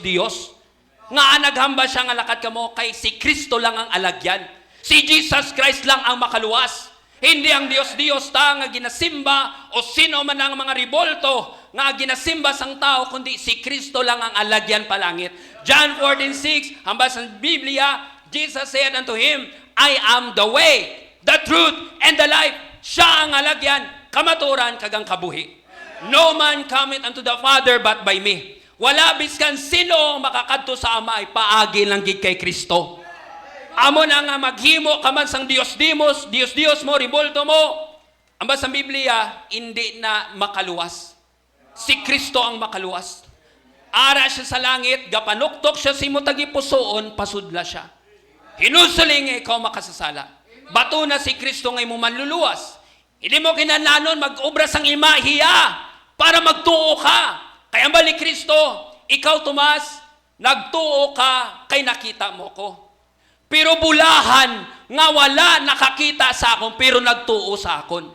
Nga naghambal siya nga lakad kamo kay si Kristo lang ang alagyan. Si Jesus Christ lang ang makaluwas. Hindi ang Dios ta nga ginasimba o sino man ang mga ribolto nga ginasimba sang tao, kundi si Kristo lang ang alagyan palangit. John 14:6, hambal sa Biblia, Jesus said unto him, I am the way, the truth, and the life. Siya ang alagyan, kamaturan, kagang kabuhi. No man cometh unto the Father but by me. Wala biskan sino makakadto sa Ama ay paagi lang gid kay Kristo. Amo na nga maghimo ka man sang Dios mo, ribulto mo. Amba sa Biblia, hindi na makaluwas. Si Kristo ang makaluwas. Ara siya sa langit, gapanuktok siya si mutagi pusoon, pasudla siya. Hinusuling ikaw makasasala. Bato na si Kristo ngay mo manluluwas. Hindi mo kinananon mag-obra sang imahiya para magtuo ka. Kaya ba ni Kristo, ikaw Tomas, nagtuo ka kay nakita mo ko. Pero bulahan nga wala nakakita sa akon pero nagtuo sa akon.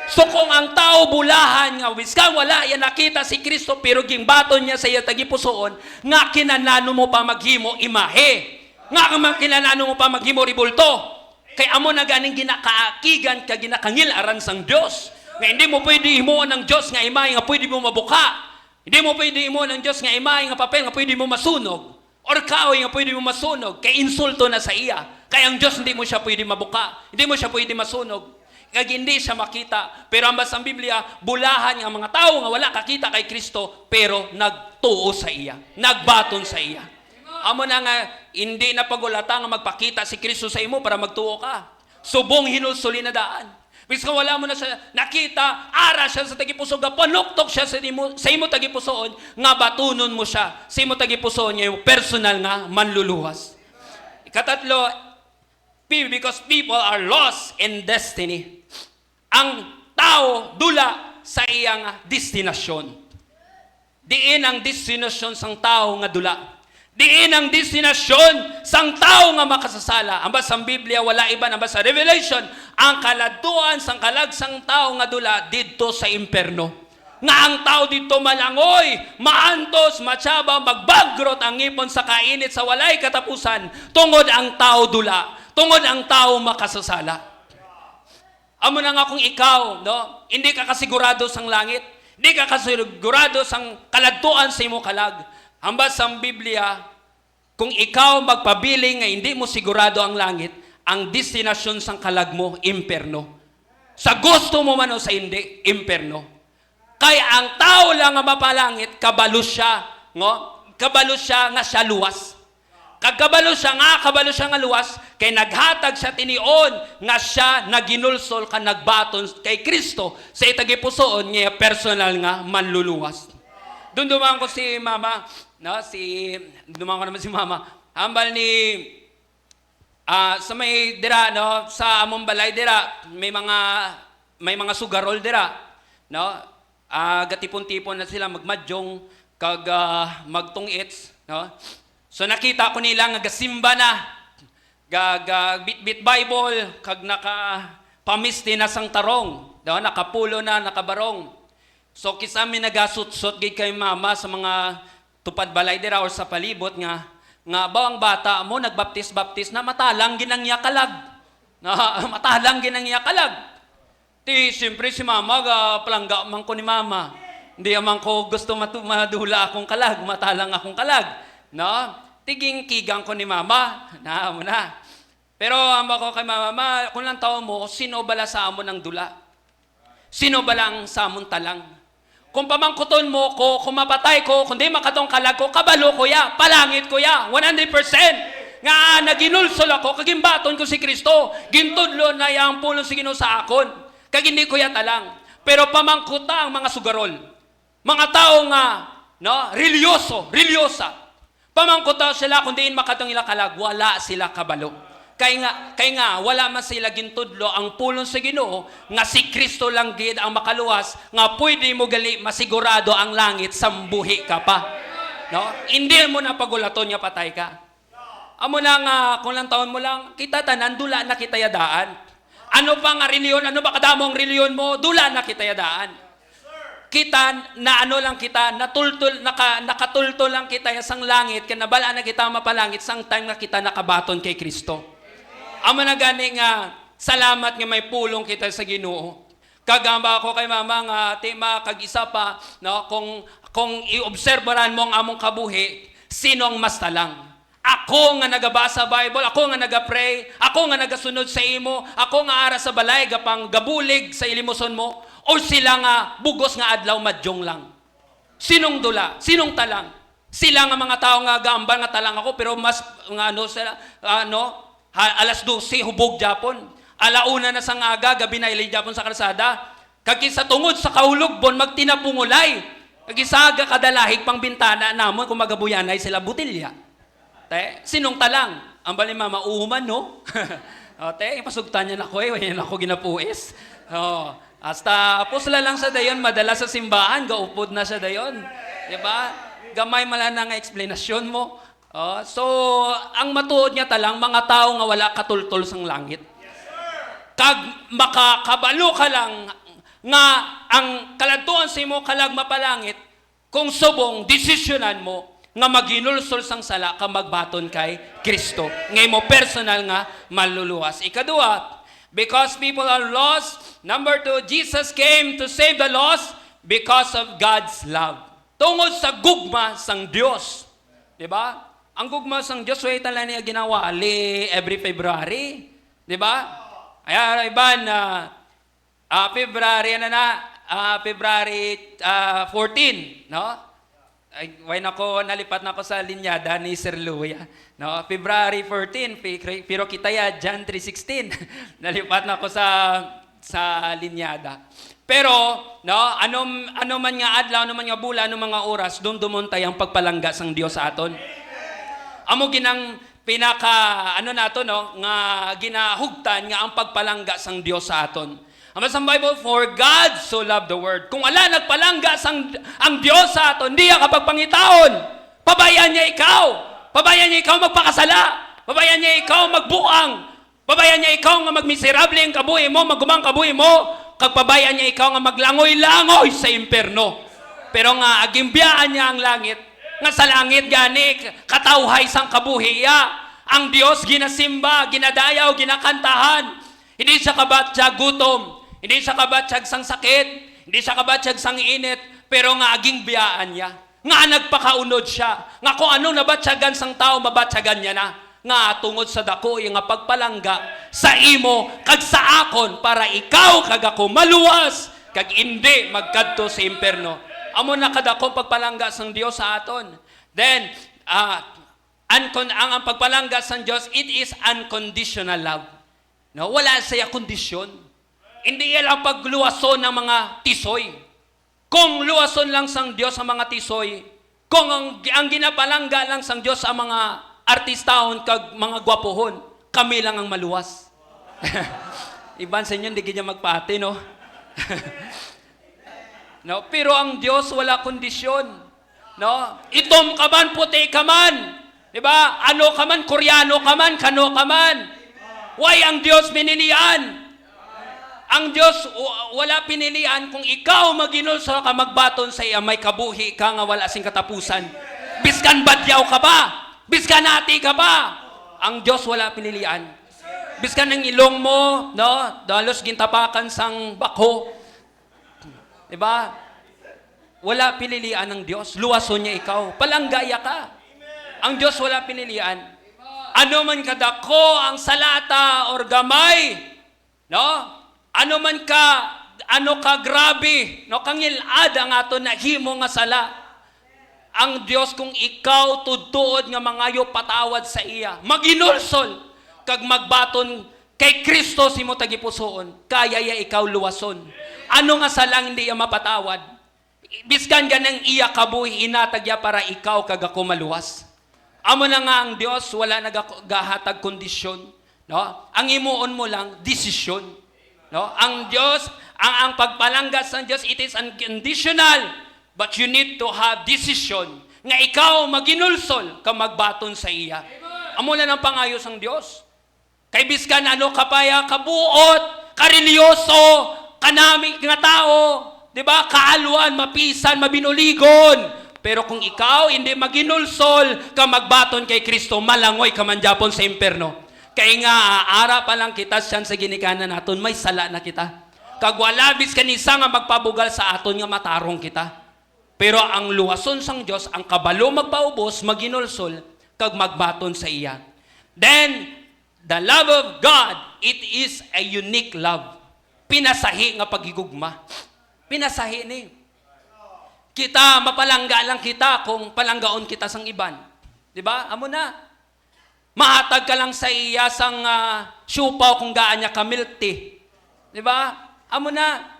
So kung ang tao bulahan nga wiskan wala yan nakita si Kristo pero gimbaton niya sa iya tagipusoon nga kinanano mo pa maghimo imahe. Nga kinanano mo pa maghimo ribulto. Kay amo na ganing ginakaakigan ka ginakangil aran sang Dios. Nga hindi mo pwede himuon ng Dios nga imahe nga pwede mo mabuka. Hindi mo pwede himuon ng Dios nga imahe nga papel nga pwede mo masunog. Or kaoy nga pwede mo masunog, kay insulto na sa iya. Kaya ang Diyos hindi mo siya pwede mabuka, hindi mo siya pwede masunog. Kaya hindi siya makita. Pero ambas ang Biblia, bulahan ang mga tao nga wala kakita kay Kristo, pero nagtuo sa iya, nagbaton sa iya. Amo na nga, hindi na pagulata nga magpakita si Kristo sa imo para magtuo ka. Subong hinulsuli na daan. Bisa wala mo na siya nakita, ara siya sa tagipuso, panuktok siya sa imo tagipusoon, nga batunon mo siya sa imo tagipusoon niya, personal nga manluluwas. Ikatatlo, because people are lost in destiny. Ang tao dula sa iyang destinasyon. Diin ang destinasyon sang tao nga dula. Diin ang destinasyon sang tao nga makasasala. Ambas sa Biblia, wala iba, ambas sa Revelation, ang kaladuan sang kalagsang tao nga dula dito sa imperno. Nga ang tao dito malangoy, maantos, matsaba, magbagrot ang ngipon sa kainit sa walay katapusan, tungod ang tao dula, tungod ang tao makasasala. Amo na nga kung ikaw, no, hindi ka kasigurado sang langit, hindi ka kasigurado sang kaladtuan sa imo kalag. Ambas sa Biblia, kung ikaw magpabiling nga hindi mo sigurado ang langit, ang destinasyon sang kalag mo, imperno. Sa gusto mo man o sa hindi, imperno. Kaya ang tao lang nga mapalangit, kabalo siya, no? Kabalo siya nga siya luwas. Kagkabalo siya nga luwas, kay naghatag siya tinion, nga siya naginulsol ka nagbaton kay Kristo sa itagipusoon niya personal nga manluluwas. Doon dumaan ko si Mama, no? Dumaan ko naman si Mama. Hambal ni sa may dira, no, sa among balay dira, may mga sugarol dira, no? Gatipon-tipon na sila magmadyong kag magtungits, no? So nakita ko nila nga gasimba na, bit Bible, kag nakapamisti na sang tarong, no? Nakapulo na, nakabarong. So kisami nagasut-sut gid kay Mama sa mga tupad balay dira or sa palibot nga bawang bata mo nagbaptis na matalang ginangya kalag. Matalang ginangya kalag. Ti siyempre si Mama palangga man ko ni Mama. Hindi man ko gusto madula akong kalag, matalang akong kalag, no? Tiging kigang ko ni Mama, na mo na. Pero amba ko kay Mama, kung lang tao mo, sino bala sa amon ng dula? Sino balang sa amon talang? Kung pamangkuton mo ko, kung mapatay ko, kung di makatong kalag ko, kabalo ko ya, palangit ko ya, 100%. Nga naginulsol ako, kagimbaton ko si Kristo, gintudlo na yang pulong si Ginoo sa akon, kag hindi ko ya talang. Pero pamangkuta ang mga sugarol, mga tao nga, no, relyosa. Pamangkuta sila, kung diin makatong ila kalag, wala sila kabalo. Kaya nga, wala man sila gintudlo ang pulong sa Ginoo nga si Kristo lang gid ang makaluwas nga pwede mo gali masigurado ang langit sambuhi ka pa. No? Hindi mo na pagulaton nga patay ka. Amo na nga kung lang taon mo lang kita tanan dula na kita yadaan. Ano pa nga reliyon, ano ba kadamong reliyon mo, dula na kita yadaan. Kita na ano lang kita, nakatultol lang kita sang langit, kanabala na kita mapalangit sang time nga kita nakabaton kay Kristo. Amo na gani nga, salamat nga may pulong kita sa Ginoo. Kagamba ako kay Mama nga, tema kag-isa pa, no, kung i-obserbaran mo ang among kabuhi, sino ang mas talang? Ako nga nagabasa Bible, ako nga nagapray, ako nga nagasunod sa imo, ako nga ara sa balay, gapang gabulig sa ilimuson mo, o sila nga bugos nga adlaw madyong lang? Sinong dula? Sinong talang? Sila nga mga tao nga gambal nga talang ako, pero mas nga ano sila, alas 12, hubog Japon. Alauna na sang aga, gabi na ilay Japon sa kalsada. Kagisa tungod sa kahulugbon, magtinapungulay. Kagisaga kadalahig pang bintana namon, kung magabuyanay sila butilya. Sinong talang? Ang bali Mama, uhuman, no? Pasugtan niya na ko wayan ako ginapuis. Hasta apusla lang sa dayon, madala sa simbahan, gaupod na sa dayon. Diba? Gamay mala na nga explanation mo. So, ang matuod niya talang, mga tao nga wala katultol sang langit. Kag makakabalo ka lang nga ang kaladtuan sa imo kalag mapalangit, kung subong, desisyonan mo nga maginulsol sang sala ka magbaton kay Kristo. Ngay mo personal nga maluluwas. Ikadua, because people are lost. Number 2, Jesus came to save the lost because of God's love. Tungod sa gugma sang Dios. Diba? Ang gugma sang Diyos, way tala niya ginawa every February. Diba? Ay, iban, February 14, no? Ay, why nako, nalipat na ako sa linyada ni Sir Louie. No, February 14, pero kita ya, John 3:16. Nalipat na ako sa linyada. Pero, no, ano man nga adlaw, ano man nga bulan, ano mga oras, doon dumuntay ang pagpalangga sang Dios sa aton. Amo ginang pinaka, nato, no, nga ginahugtan nga ang pagpalangga sang Dios sa aton. Ang sa Bible, for God so loved the world. Kung ala nagpalangga ang Dios sa aton, di ka pagpangitaon. Pabayaan niya ikaw. Pabayaan niya ikaw magpakasala. Pabayaan niya ikaw magbuang. Pabayaan niya ikaw nga magmiserable ang kabuhi mo, magumang kabuhi mo. Kagpabayaan niya ikaw nga maglangoy-langoy sa imperno. Pero nga, agimbiyaan niya ang langit. Nga sa langit gani, katawhay sang kabuhi ya. Ang Diyos ginasimba, ginadayaw, ginakantahan. Hindi siya kabatsyag gutom. Hindi siya kabatsyag sang sakit. Hindi siya kabatsyag sang init. Pero nga, agingbiyaan niya. Nga nagpakaunod siya. Nga kung anong nabatsyagan sang tao, mabatsyagan niya na. Nga tungod sa dako yung pagpalangga sa imo kag sa akon para ikaw kag ako maluwas kag hindi magkadto sa imperno. Amo na kadako pagpalangga sang Dios sa aton. Then ang pagpalangga sang Dios, it is unconditional love. No, wala siya kondisyon. Hindi lang pagluwason ng mga tisoy. Kung luwason lang sang Dios ang mga tisoy, kung ang ginapalangga lang sang Dios ang mga artistahon kag mga gwapohon, kami lang ang maluwas. Iban sa inyo, hindi kanya magpati, no? No? Pero ang Diyos wala kondisyon. No? Itom ka man, puti ka man. Diba? Ano ka man, Koreano ka man, kano ka man. Why ang Diyos pinilian? Ang Diyos wala pinilian kung ikaw maginulso ka magbaton sa iya, may kabuhi ka nga wala sing katapusan. Biskan badyaw ka ba? Biskan nati ka ba? Ang Diyos wala pinilian. Biskan ng ilong mo, no? Dalos gintapakan sang bako. Diba? Wala pinilian ng Diyos. Luwason niya ikaw. Palanggaya ka. Ang Diyos wala pinilian. Ano man kadako ang salata or gamay, no? Ano man ka grabe, no? Kangilad ang ato na himo nga sala. Ang Diyos kung ikaw tudtuod nga mangayo patawad sa iya, maginulsol, kag magbaton kay Kristo si mo tagipusoon, kaya ya ikaw luwason. Ano nga salang hindi iya mapatawad? Biskan ganang iya kabuhi inatagya para ikaw kag ako maluwas. Amo na nga ang Diyos, wala nagahatag kondisyon. No? Ang imuon mo lang, desisyon. No? Ang Diyos, ang pagpalanggas ng Diyos, it is unconditional. But you need to have decision nga ikaw maginulsol ka magbaton sa iya. Amo na ng pangayos ang Diyos. Kay biskan ano kapaya, kabuot, karelyoso, kanami nga tao, di ba? Kaaluan, mapisan, mabinuligon. Pero kung ikaw hindi maginulsol ka magbaton kay Kristo, malangoy ka man japon sa imperno. Kaya nga, aara pa lang kita siyan sa ginikanan naton, may sala na kita. Kag wala biskan isa nga magpabugal sa aton nga matarong kita. Pero ang luwason sang Diyos, ang kabalo magpaubos, maginulsol, kag magbaton sa iya. Then, the love of God, it is a unique love. Pinasahi nga pagigugma. Pinasahi ni. Kita, mapalangga lang kita kung palanggaon kita sang iban. Diba? Amo na. Mahatag ka lang sa iya sang syupaw kung gaan niya ka milk tea. Diba? Amo na.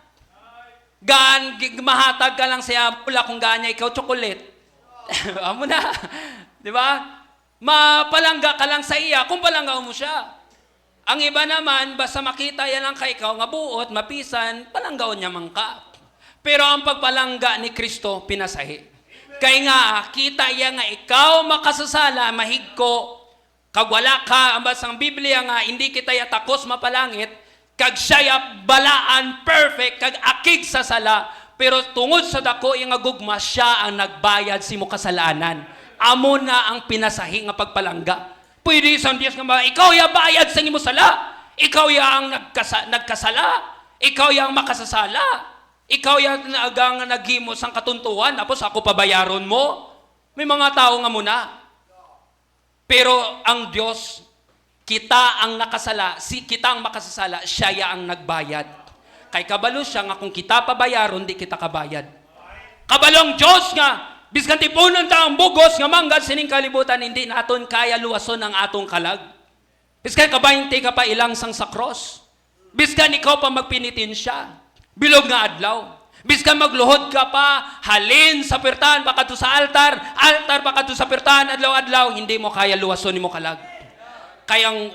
Mahatag ka lang siya pula kung gaan niya ikaw chocolate. Amo na. Di ba? Mapalangga ka lang sa iya kung palangga mo siya. Ang iba naman, basta makita yan lang kay ikaw, nga buot, mapisan, palanggaon niya man ka. Pero ang pagpalangga ni Kristo, pinasahi. Kaya nga, kita iya nga ikaw makasasala, mahigko, kag wala ka, ambas ang Biblia nga, hindi kita yatakos mapalangit, kag siya balaan perfect, kag akig sa sala, pero tungod sa dako yung gugma, siya ang nagbayad si mo kasalanan. Amo na ang pinasahi nga pagpalangga. Pwede isang Diyos nga ba, ikaw yung bayad sa imo sala, ikaw yung nagkasala, ikaw yung makasasala, ikaw yung naghimo sang katuntuan, tapos ako pabayaron mo. May mga tao nga muna. Pero ang Diyos, kita ang nakasala, kita ang makasasala, siya ang nagbayad. Kay kabalo siya nga kung kita pabayaron, di kita kabayad. Kabalong Diyos nga, Biskan tipunon ta ang bugos nga manggad sining kalibutan, hindi naton kaya luwason ang atong kalag. Biskan kabaynti ka pa ilang sang sa cross. Biskan ikaw pa magpinitin siya. Bilog nga adlaw. Biskan magluhod ka pa, halin sa pirtahan, baka to sa altar baka to sa pirtahan, adlaw-adlaw, hindi mo kaya luwason ni mo kalag. Kayang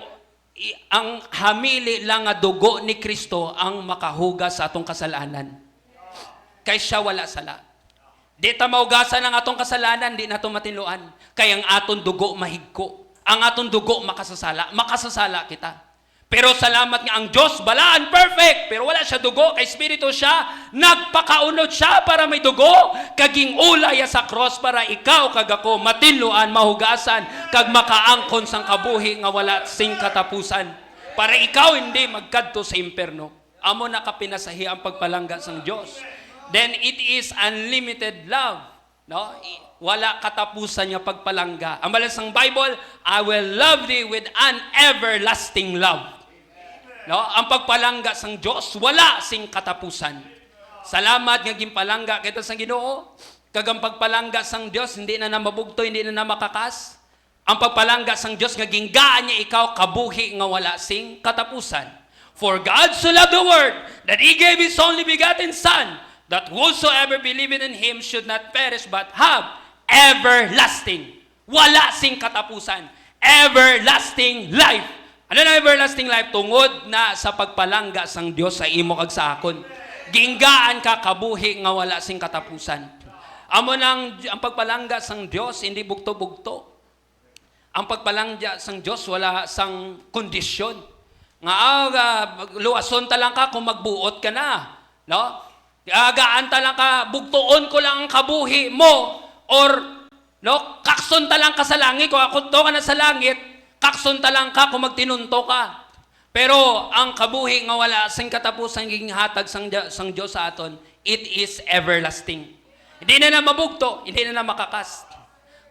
ang hamili lang nga dugo ni Kristo ang makahugas sa atong kasalanan. Kay siya wala sala. Di ta maugasan ang atong kasalanan, di nato matinluan. Kaya ang atong dugo mahigko. Ang atong dugo makasasala kita. Pero salamat nga ang Diyos, balaan, perfect. Pero wala siya dugo, kay Espiritu siya, nagpakaunod siya para may dugo, kaging ulay sa cross para ikaw kag ako matinluan, mahugasan, kag makaangkon sang kabuhi nga wala sing katapusan. Para ikaw hindi magkadto sa imperno. Amo na kapinasahi ang pagpalangga sang Diyos. Then it is unlimited love. No? Wala katapusan niya pagpalangga. Ang balas ng Bible, I will love thee with an everlasting love. No? Ang pagpalangga sang Diyos, wala sing katapusan. Salamat nga ginpalangga kita sang Ginoo. Kagang pagpalangga sang Diyos, hindi na mabugto, hindi na makakas. Ang pagpalangga sang Diyos nga ginggaan niya ikaw kabuhi nga wala sing katapusan. For God so loved the world that He gave His only begotten Son, that whosoever believeth in Him should not perish but have everlasting. Wala sing katapusan. Everlasting life. Ano na everlasting life? Tungod na sa pagpalangga sang Dios sa imo kag sa akon. Ginggaan ka kabuhi nga wala sing katapusan. Amo nang ang pagpalangga sang Dios hindi bugto-bugto. Ang pagpalangga sang Dios wala sang kondisyon. Nga luwason ta lang ka kung magbuot ka na, no? Agaan ta lang ka, bugtuon ko lang ang kabuhi mo, or no, kakson ta lang ka sa langit, kung ako to ka na sa langit, kakson ta lang ka kung magtinunto ka. Pero ang kabuhi nga wala sing katapusan ging hatag sang Dios sa aton, it is everlasting. Hindi na mabugto, hindi na makakas.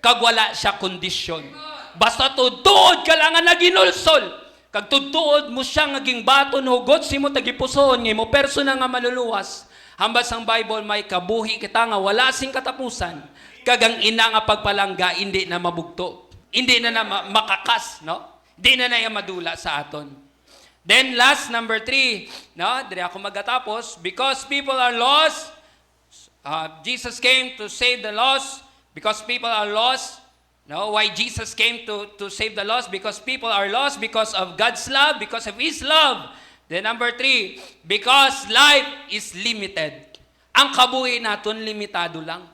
Kag wala siya kondisyon. Basta tutuod ka lang nga naginulsol. Kag tutuod mo siya nga ging baton hugot simo tagipuson nga mo persona nga maluluwas. Hambas ang Bible may kabuhi kita nga wala sing katapusan. Kag ang ina nga pagpalangga hindi na mabugto. Hindi na makakas, no? Hindi na madula sa aton. Then last, number 3, no? Diri ako magatapos. Because people are lost, Jesus came to save the lost. Because people are lost, no? Why Jesus came to save the lost? Because people are lost because of God's love, because of His love. Then number 3, because life is limited. Ang kabuhi naton limitado lang.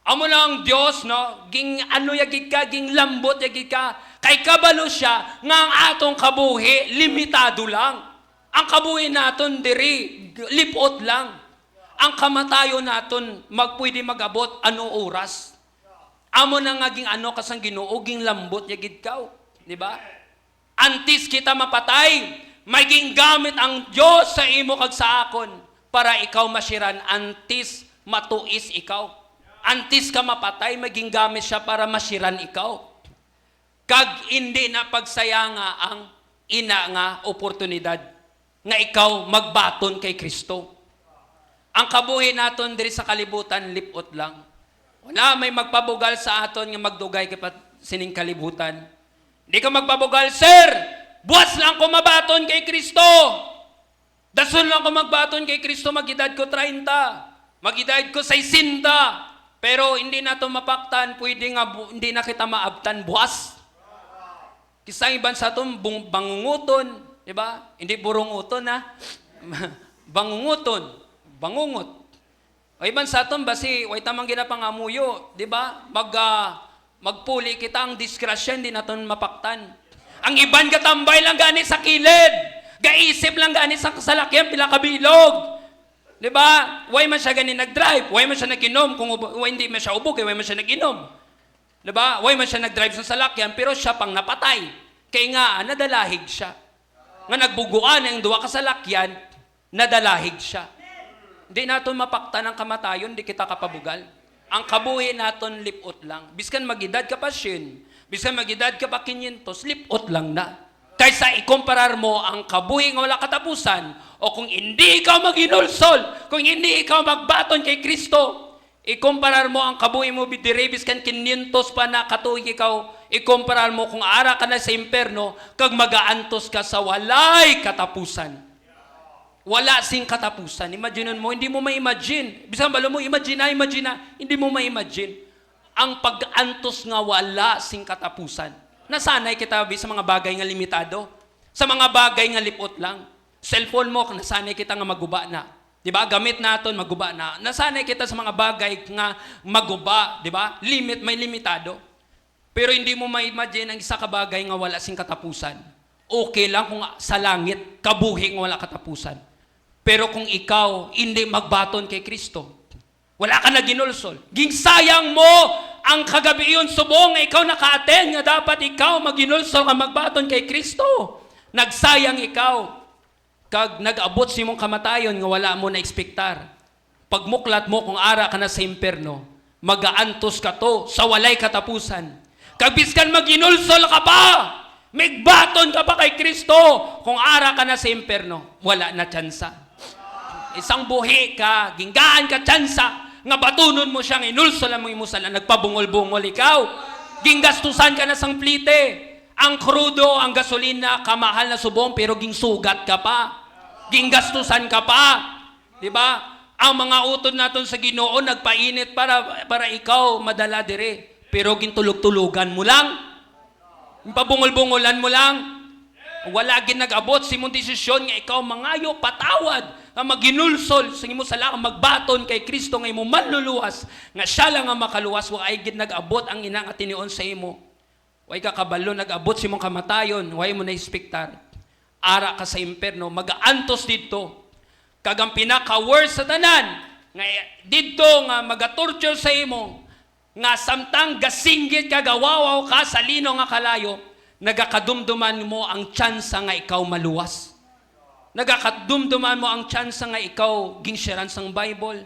Amo lang Dios, no? Ging ano yagid ka, ging lambot yagid ka. Kay kabalo siya nga ang atong kabuhi limitado lang. Ang kabuhi naton diri lipot lang. Ang kamatayo naton magpwede magabot ano oras. Amo na nga ging ano kasang Ginoo ging lambot yagid ka, di ba? Antis kita mapatay, may ging gamit ang Dios sa imo kag sa akon para ikaw masiran, antis matuis ikaw. Antis ka mapatay, maging gamit siya para masiran ikaw. Kag hindi na pagsayanga ang ina nga oportunidad nga ikaw magbaton kay Kristo. Ang kabuhi naton diri sa kalibutan lipot lang. Wala may magpabugal sa aton nga magdugay kay sining kalibutan. Hindi ka magpabugal, sir. Buwas lang ko mabaton kay Kristo. Dason lang ko magbaton kay Kristo, magidad ko 30. Magidad ko 60. Pero hindi na ito mapaktan, pwede nga hindi na kita maabtan buwas. Kisang iban sa itong bangunguton, di ba? Hindi burunguton ha. Bangunguton, bangungot. O iban sa itong basi, way tamang ginapangamuyo, di ba? Magpuli kita ang diskrasya, hindi na ito mapaktan. Ang iban katambay lang gani sa kilid. Gaisip lang gani sa kasalakyan, pila kabilog. Di ba? Why man siya ganin nag-drive? Why man siya nag-inom? Kung hindi man siya ubog, why man siya nag-inom? Di ba? Why man siya nag-drive sa salakyan, pero siya pang napatay. Kaya nga, nadalahig siya. Nga nagbuguan ang duwa ka salakyan, nadalahig siya. Hindi natin mapaktan ang kamatayon, hindi kita kapabugal. Ang kabuhi natin, lipot lang. Biskan magidad ka pa sin, biskan magidad ka pa 500, lipot lang na. Kaysa ikumparar mo ang kabuhi nga wala katapusan, o kung hindi ikaw maginulsol, kung hindi ikaw magbaton kay Kristo, Ikumparar mo ang kabuhi mo bidirebis kan 500 pa na katuig ikaw. Ikumparar mo kung ara ka na sa imperno, kag magaantos ka sa walay katapusan. Wala sing katapusan. Imaginean mo, hindi mo ma-imagine. Bisan balo mo, imagine na, hindi mo ma-imagine. Ang pag-antos nga wala sing katapusan. Nasanay kita sa mga bagay nga limitado. Sa mga bagay nga lipot lang. Cellphone mo, nasanay kita nga maguba na. Diba? Gamit naton maguba na. Nasanay kita sa mga bagay nga maguba. Diba? May limitado. Pero hindi mo ma-imagine ang isa ka bagay nga wala sing katapusan. Okay lang kung sa langit, kabuhi nga wala katapusan. Pero kung ikaw hindi magbaton kay Kristo, wala ka na ginulsol. Ginsayang mo ang kagabi yun subong nga ikaw naka-attend nga dapat ikaw maginulsol nga magbaton kay Kristo. Nagsayang ikaw. Kag nag-abot si mong kamatayon nga wala mo na ekspektar. Pagmuklat mo kung ara ka na sa imperno, magaantos ka to sa walay katapusan. Kag biskan maginulsol ka pa, magbaton ka pa kay Kristo, kung ara ka na sa imperno, wala na tsansa. Isang buhi ka, ginggaan ka tsansa, nga batunon mo siya, inulsol mo imusal na nagpabungol-bungol ikaw. Ginggastusan ka na sang plite. Ang krudo, ang gasolina, kamahal na subong, pero gingsugat ka pa. Ginggastusan ka pa. Diba? Ang mga utod natin sa Ginoo, nagpainit para ikaw madala dire. Pero gintulog-tulugan mo lang. Pabungol-bungolan mo lang. Wala ginag-abot si mong desisyon nga ikaw mangayo, patawad, nga maginulsol, sa imo sala, magbaton kay Kristo nga imo manluluwas, nga siya lang ang makaluwas, wa ay ginag-abot ang ina nga tinion sa imo. Way ka kabalo, nag-abot si mong kamatayon, way mo na ispektar. Ara ka sa imperno, mag-aantos dito. Kagang pinaka-worst sa tanan, nga dito nga mag-torture sa imo, nga samtang gasinggit ka, gawawaw ka, sa lino nga kalayo, nagakadumduman mo ang tsansa nga ikaw maluwas. Nagakadumduman mo ang tsansa nga ikaw ginsyaran sang Bible.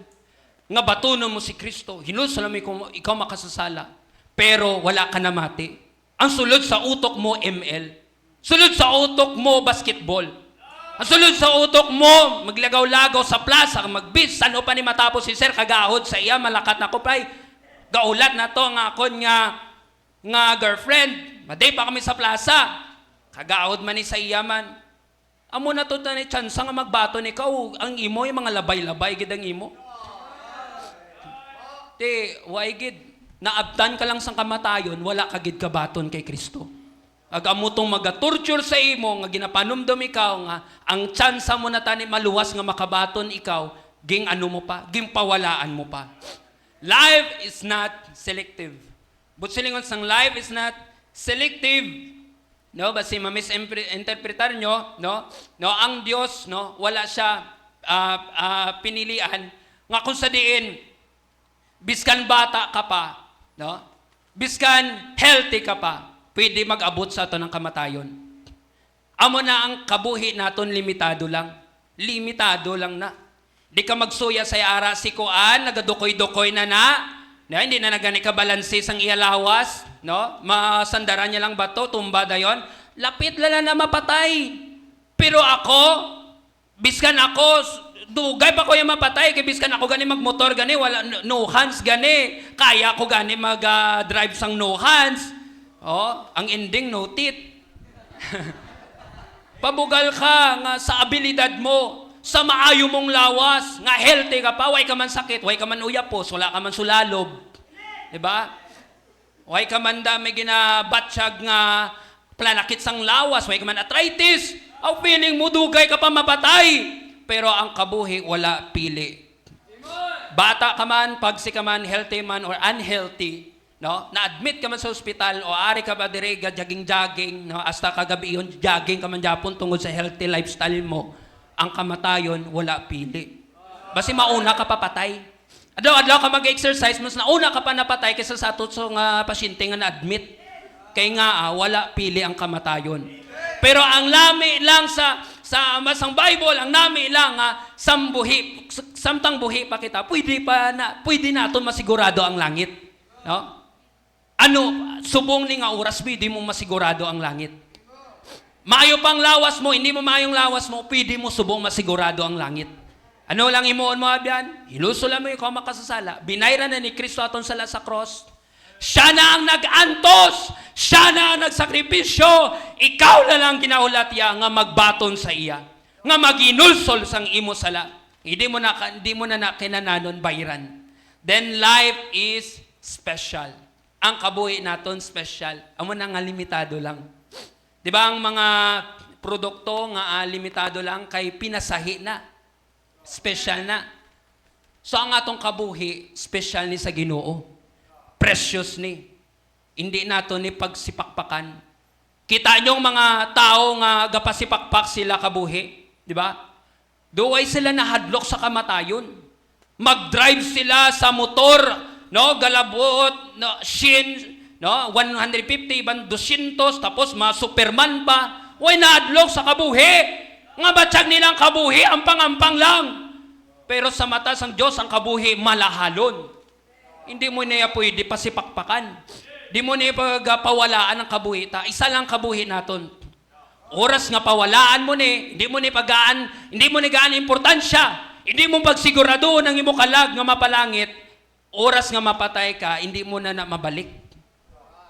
Nga batunon mo si Kristo, hinulsol mo ikaw makasasala, pero wala ka na mati. Ang sulod sa utok mo, ML. Sulod sa utok mo, basketball. Ang sulod sa utok mo, maglagaw-lagaw sa plaza, magbis, saan pa ni matapos si Sir, kagahod sa iya, malakat na ko pa'y. Gaulat na to, nga akon nga girlfriend. Maday pa kami sa plaza. Kagahod man ni sa iya man. Amo na to na ni chance nga magbaton ikaw, ang imo, yung mga labay-labay, gid ang imo. Why gid? Naabtan ka lang sang kamatayon, wala ka gid kabaton kay Kristo. Agamutong magatorture sa imo, nga ginapanumdom ikaw, nga ang tsansa mo na tani maluwas nga makabaton ikaw, ging ano mo pa, ging pawalaan mo pa. Life is not selective. But silingon sang life is not selective. No, basi ma-misinterpretar nyo, no? Ang Dios, no, wala siya pinilian nga kung sa diin biskan bata ka pa, no? Biskan healthy ka pa, pwede mag-abot sa ato ng kamatayon. Amo na ang kabuhi naton limitado lang. Limitado lang na. Di ka magsuya sa ara si kuan, nagadukoy-dukoy na. Hindi na nagani ka balansis ang iyalawas, no? Masandaran niya lang bato, tumba dayon. Lapit lang na mapatay. Pero ako, biskan ako, dugay pa ko yung mapatay, kay biskan ako gani magmotor gani, wala, no hands gani. Kaya ko gani mag-drive sang no hands. Oh, ang ending no teeth. Pabugal ka nga sa abilidad mo, sa maayo mong lawas, nga healthy ka pa, way ka man sakit, way ka man uyapos, wala ka man sulalob. Diba? Way ka man dami ginabatsyag nga planakit sang lawas, way ka man arthritis. Ang feeling mo, dugay ka pa mapatay. Pero ang kabuhi, wala pili. Bata ka man, pagsi ka man, healthy man or unhealthy, no? Na-admit ka man sa ospital o ari ka ba dire jogging-jogging, no? Hasta kagabi yun, jogging ka man Japon tungod sa healthy lifestyle mo. Ang kamatayon, wala pili. Basi mauna ka papatay. Adlaw ka mag-exercise, mas nauna ka pa napatay kaysa sa tutso nga pasyente nga na-admit. Kaya nga, wala pili ang kamatayon. Pero ang lami lang sa masang Bible, ang nami lang samtang buhi pa kita, pwede naton masigurado ang langit. No? Ano, subong ni nga oras, pwede mo masigurado ang langit. Maayo pang lawas mo, hindi mo maayong lawas mo, pwede mo subong masigurado ang langit. Ano lang imuon mo abyan? Hinusulan mo ikaw makasasala. Binayran na ni Kristo aton sala sa cross. Siya na ang nag-antos. Siya na ang nagsakripisyo. Ikaw na lang ginaulat iya nga magbaton sa iya. Nga maginulsol sang imo sala. Hindi mo na kinananon bayran. Then life is special. Ang kabuhi naton special. Amo na nga limitado lang. Di ba ang mga produkto nga limitado lang kay pinasahi na. Special na. So ang atong kabuhi, special ni sa Ginoo. Precious ni. Hindi nato ni pagsipakpakan. Kita nyo mga tao nga gapasipakpak sila kabuhi. Di ba? Duway sila nahadlok sa kamatayon. Mag-drive sila sa motor, no, galabot, no, shin, no, 150, iban 200, tapos ma-superman pa. Way nahadlok sa kabuhi. Nga batsyag nilang kabuhi, ampang-ampang lang. Pero sa mata sang Diyos, ang kabuhi malahalon. Hindi mo niya pwede pasipakpakan. Hindi mo niya pagpawalaan ang kabuhi. Isa lang kabuhi naton. Oras nga pawalaan mo ni, hindi mo ni gaan importansya. Hindi mo pagsigurado ng imo kalag nga mapalangit. Oras nga mapatay ka, hindi mo na mabalik.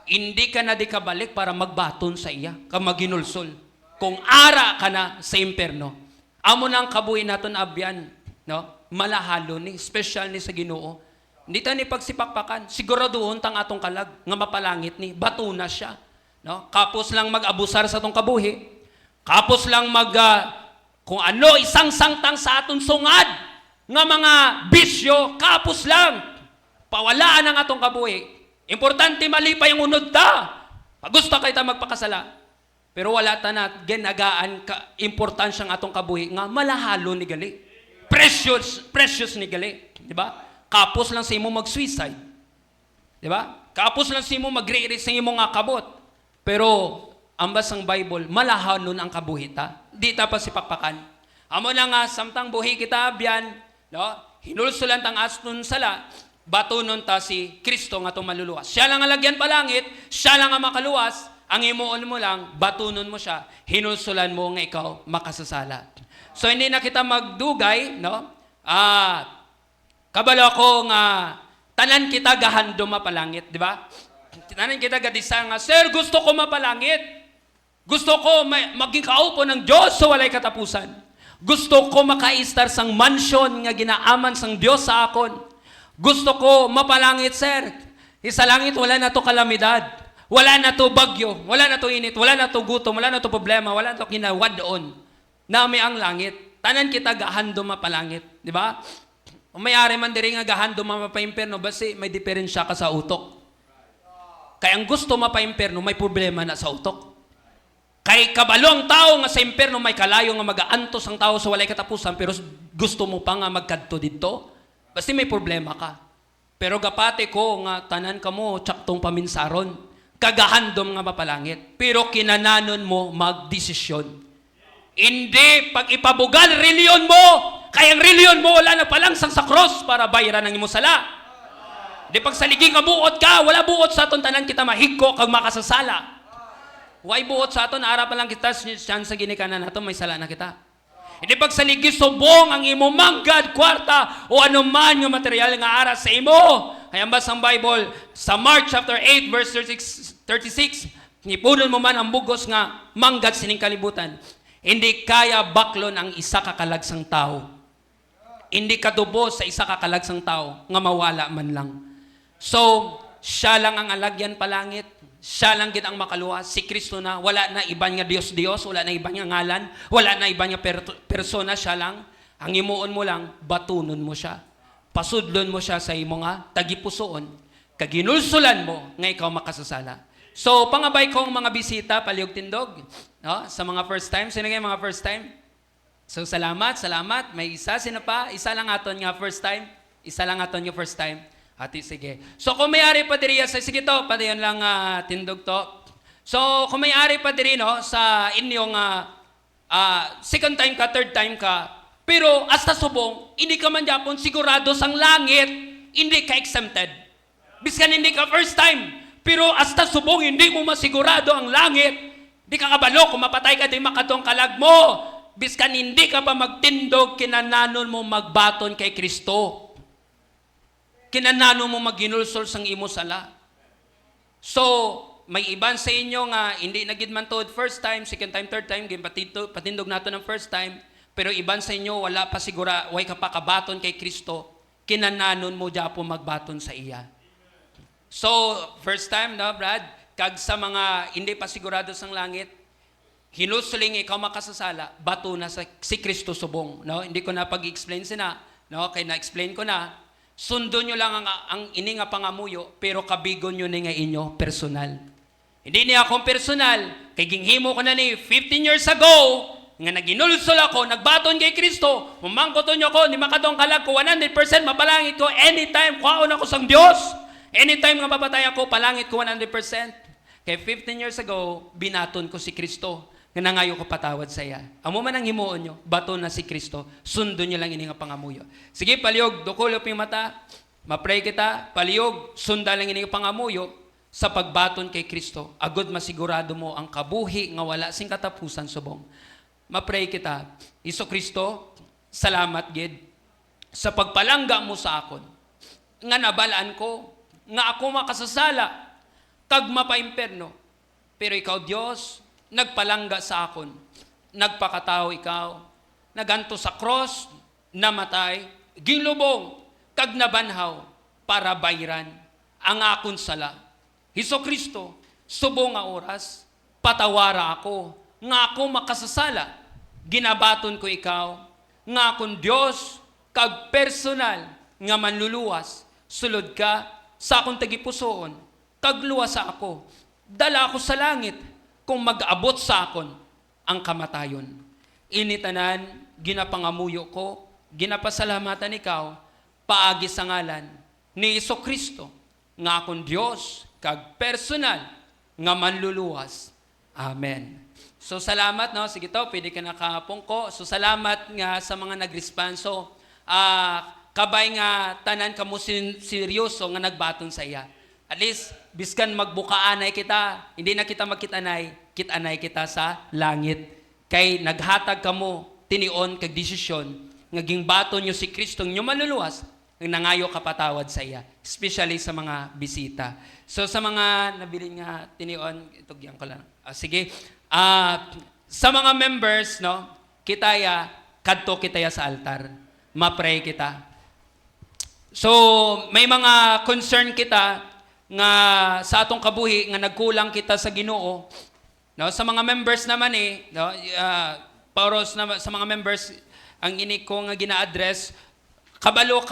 Hindi ka na di kabalik para magbaton sa iya, ka maginulsol. Kung ara ka na sa imperno, amo na ang kabuhi naton abyan, no? Malahalo ni, special ni sa Ginoo. Hindi ta ni pagsipakpakan, siguraduhon tang atong kalag nga mapalangit ni, bato na siya, no? Kapos lang mag-abusar sa atong kabuhi. Kapos lang kung ano isang sangtang sa aton sungad nga mga bisyo, kapos lang. Pawalaan ang atong kabuhi. Importante malipay ang unod ta. Pag gusto kay ta magpakasala. Pero wala ta na ginagaan ka importansyang atong kabuhi nga malahalo ni gali. Precious ni gali, di ba? Kapos lang sa imo mag-suicide. Di ba? Kapos lang sa imo magre-re sa imo nga kabot. Pero ambas ang Bible, malahanon ang kabuhi ta. Di ta pa sipakpakan. Amo na nga samtang buhi kita abyan, no? Hinulsulan tang aston sala, batunon ta si Kristo nga itong maluluwas. Siya lang ang lagyan palangit, siya lang ang makaluwas. Ang imuon mo lang, batunon mo siya, hinulsulan mo nga ikaw makasasala. So hindi na kita magdugay, no? Kabalo ko nga tanan kita gahandom mapalangit, di ba? Tanan kita gadisa nga, sir, gusto ko mapalangit. Gusto ko maging kaupo ng Diyos sa walay katapusan. Gusto ko makaistar sang mansion nga ginaaman sang Diyos sa akon. Gusto ko mapalangit, sir. Isa langit, wala na to kalamidad. Wala na to bagyo, wala na to init, wala na to gutom, wala na to problema, wala na to kinawad doon. Nami ang langit. Tanan kita gahando mapalangit, di ba? Kung may-ari man diri nga gahando mapayimperno, basi may diferensya ka sa utok. Kaya ang gusto mapayimperno, may problema na sa utok. Kay kabalong tao nga sa imperno, may kalayo nga mag-aantos ang tao sa walay katapusan, pero gusto mo pa nga magkadto dito, basi may problema ka. Pero gapate ko nga tanan ka mo, tsaktong paminsaron. Kagahandom nga mapalangit. Pero kinananon mo magdesisyon. Hindi pag ipabugal reliyon mo, kaya ang reliyon mo wala na palangsang sa cross para bayaran ang imo sala. Di pag saliging nga buot ka, wala buot sa aton tanan kita mahigko kag makasasala. Why buot sa aton ara pa lang kita siyan sa ginikanan nato may sala na kita. Hindi pag saligi subong ang imo manggad, kwarta o anuman nga material nga ara sa imo. Kaya bas ang Bible, sa Mark chapter 8 verse 36, nipunon mo man ang bugos nga manggad sining kalibutan. Hindi kaya baklon ang isa kakalagsang tao. Hindi kadubo sa isa kakalagsang tao nga mawala man lang. So, siya lang ang alagyan palangit. Siya lang gid ang makaluwas. Si Kristo na, wala na iba nga Diyos-Diyos, wala na iba nga ngalan, wala na iba nga persona, siya lang. Ang imuon mo lang, batunon mo siya. Pasudlon mo siya sa imo nga tagipusoon. Kaginulsulan mo nga ikaw makasasala. So, pangabay kong mga bisita, palihog tindog, no? Sa mga first time. Sino kayo mga first time? So, salamat. May isa. Sino pa? Isa lang aton nga first time. Isa lang aton yung first time. Ati, sige. So, kung may-ari pa diri, sige to, pati yun lang tindog to. So, kung may-ari pa diri, no, sa inyong second time ka, third time ka, pero hasta subong, hindi ka man Japon sigurado sang langit, hindi ka exempted. Biskan hindi ka first time, pero hasta subong, hindi mo masigurado ang langit. Di ka kabalo, kung mapatay ka, di makatong kalag mo. biskan hindi ka pa magtindog, kinananon mo magbaton kay Kristo. Kinananon mo maginulsol sang imo sala. So, may iban sa inyo nga hindi nagid man tuod first time, second time, third time, patindog nato ng first time, pero iban sa inyo wala pa sigura, way ka pa kabaton kay Kristo, kinananon mo po magbaton sa iya. So, first time, no, Brad, kag sa mga hindi pa sigurado sang langit, hinusuling ikaw makasasala, bato na si Kristo subong. No? Hindi ko na pag-explain sina, no? Kaya na-explain ko na, sundo nyo lang ang ini nga pangamuyo, pero kabigon nyo ni nga inyo personal. Hindi niya akong personal, kay ginghimo ko na ni 15 years ago, nga naginulsol ako, nagbaton kay Kristo, mumangkoton nyo ako, ni makadong kalag ko, 100% mapalangit ko, anytime, kwaon ako sang Diyos. Anytime nga papatay ako, palangit ko 100%. Kaya 15 years ago, binaton ko si Kristo, nga nangayo ko patawad sa iya. Amo man ang himuon nyo, bato na si Kristo, sundo nyo lang ini nga pangamuyo. Sige, paliyog, dukulop yung mata, mapray kita, paliyog, sunda lang ini nga pangamuyo, sa pagbaton kay Kristo, agud masigurado mo ang kabuhi nga wala sing katapusan subong. Mapray kita, Iso Kristo, salamat gid sa pagpalangga mo sa akon. Nga nabalaan ko, nga ako makasasala, kag mapaimperno. Pero ikaw, Diyos, nagpalangga sa akon. Nagpakatao ikaw, naganto sa cross, namatay, ginlubong, kag nabanhaw, para bayran ang akon sala. Hesus Kristo, subong nga oras, patawara ako, nga ako makasasala, ginabaton ko ikaw, nga akong Diyos, kag personal, nga manluluwas, sulod ka, sa akong tagipusoon, kag luwas sa ako, dala ako sa langit, kung mag-abot sa akon, ang kamatayon. Initanan, ginapangamuyo ko, ginapasalamatan ikaw, paagi sa ngalan, ni Hesus Kristo, nga akong Diyos, kag personal nga manluluwas. Amen. So salamat, no? Sige to, pwede ka nakapungko. So salamat nga sa mga nag-respond. So kabay nga tanan kamo seryoso nga nagbaton sa iya. At least biskan magbukaanay kita, hindi na kita magkitanay, kitanay kita sa langit. Kay naghatag kamo tinion kag desisyon nga gingbaton nyo si Kristo nyo manluluwas, nangayo kapatawad sa iya, especially sa mga bisita. So sa mga nabili nga tinion, itugyan ko lang. Sige. Sa mga members, no, kitaya, kadto kitaya sa altar. Ma-pray kita. So may mga concern kita nga sa atong kabuhi nga nagkulang kita sa Ginoo. No, sa mga members naman no, paros na sa mga members ang ini ko nga gina-address, kabalo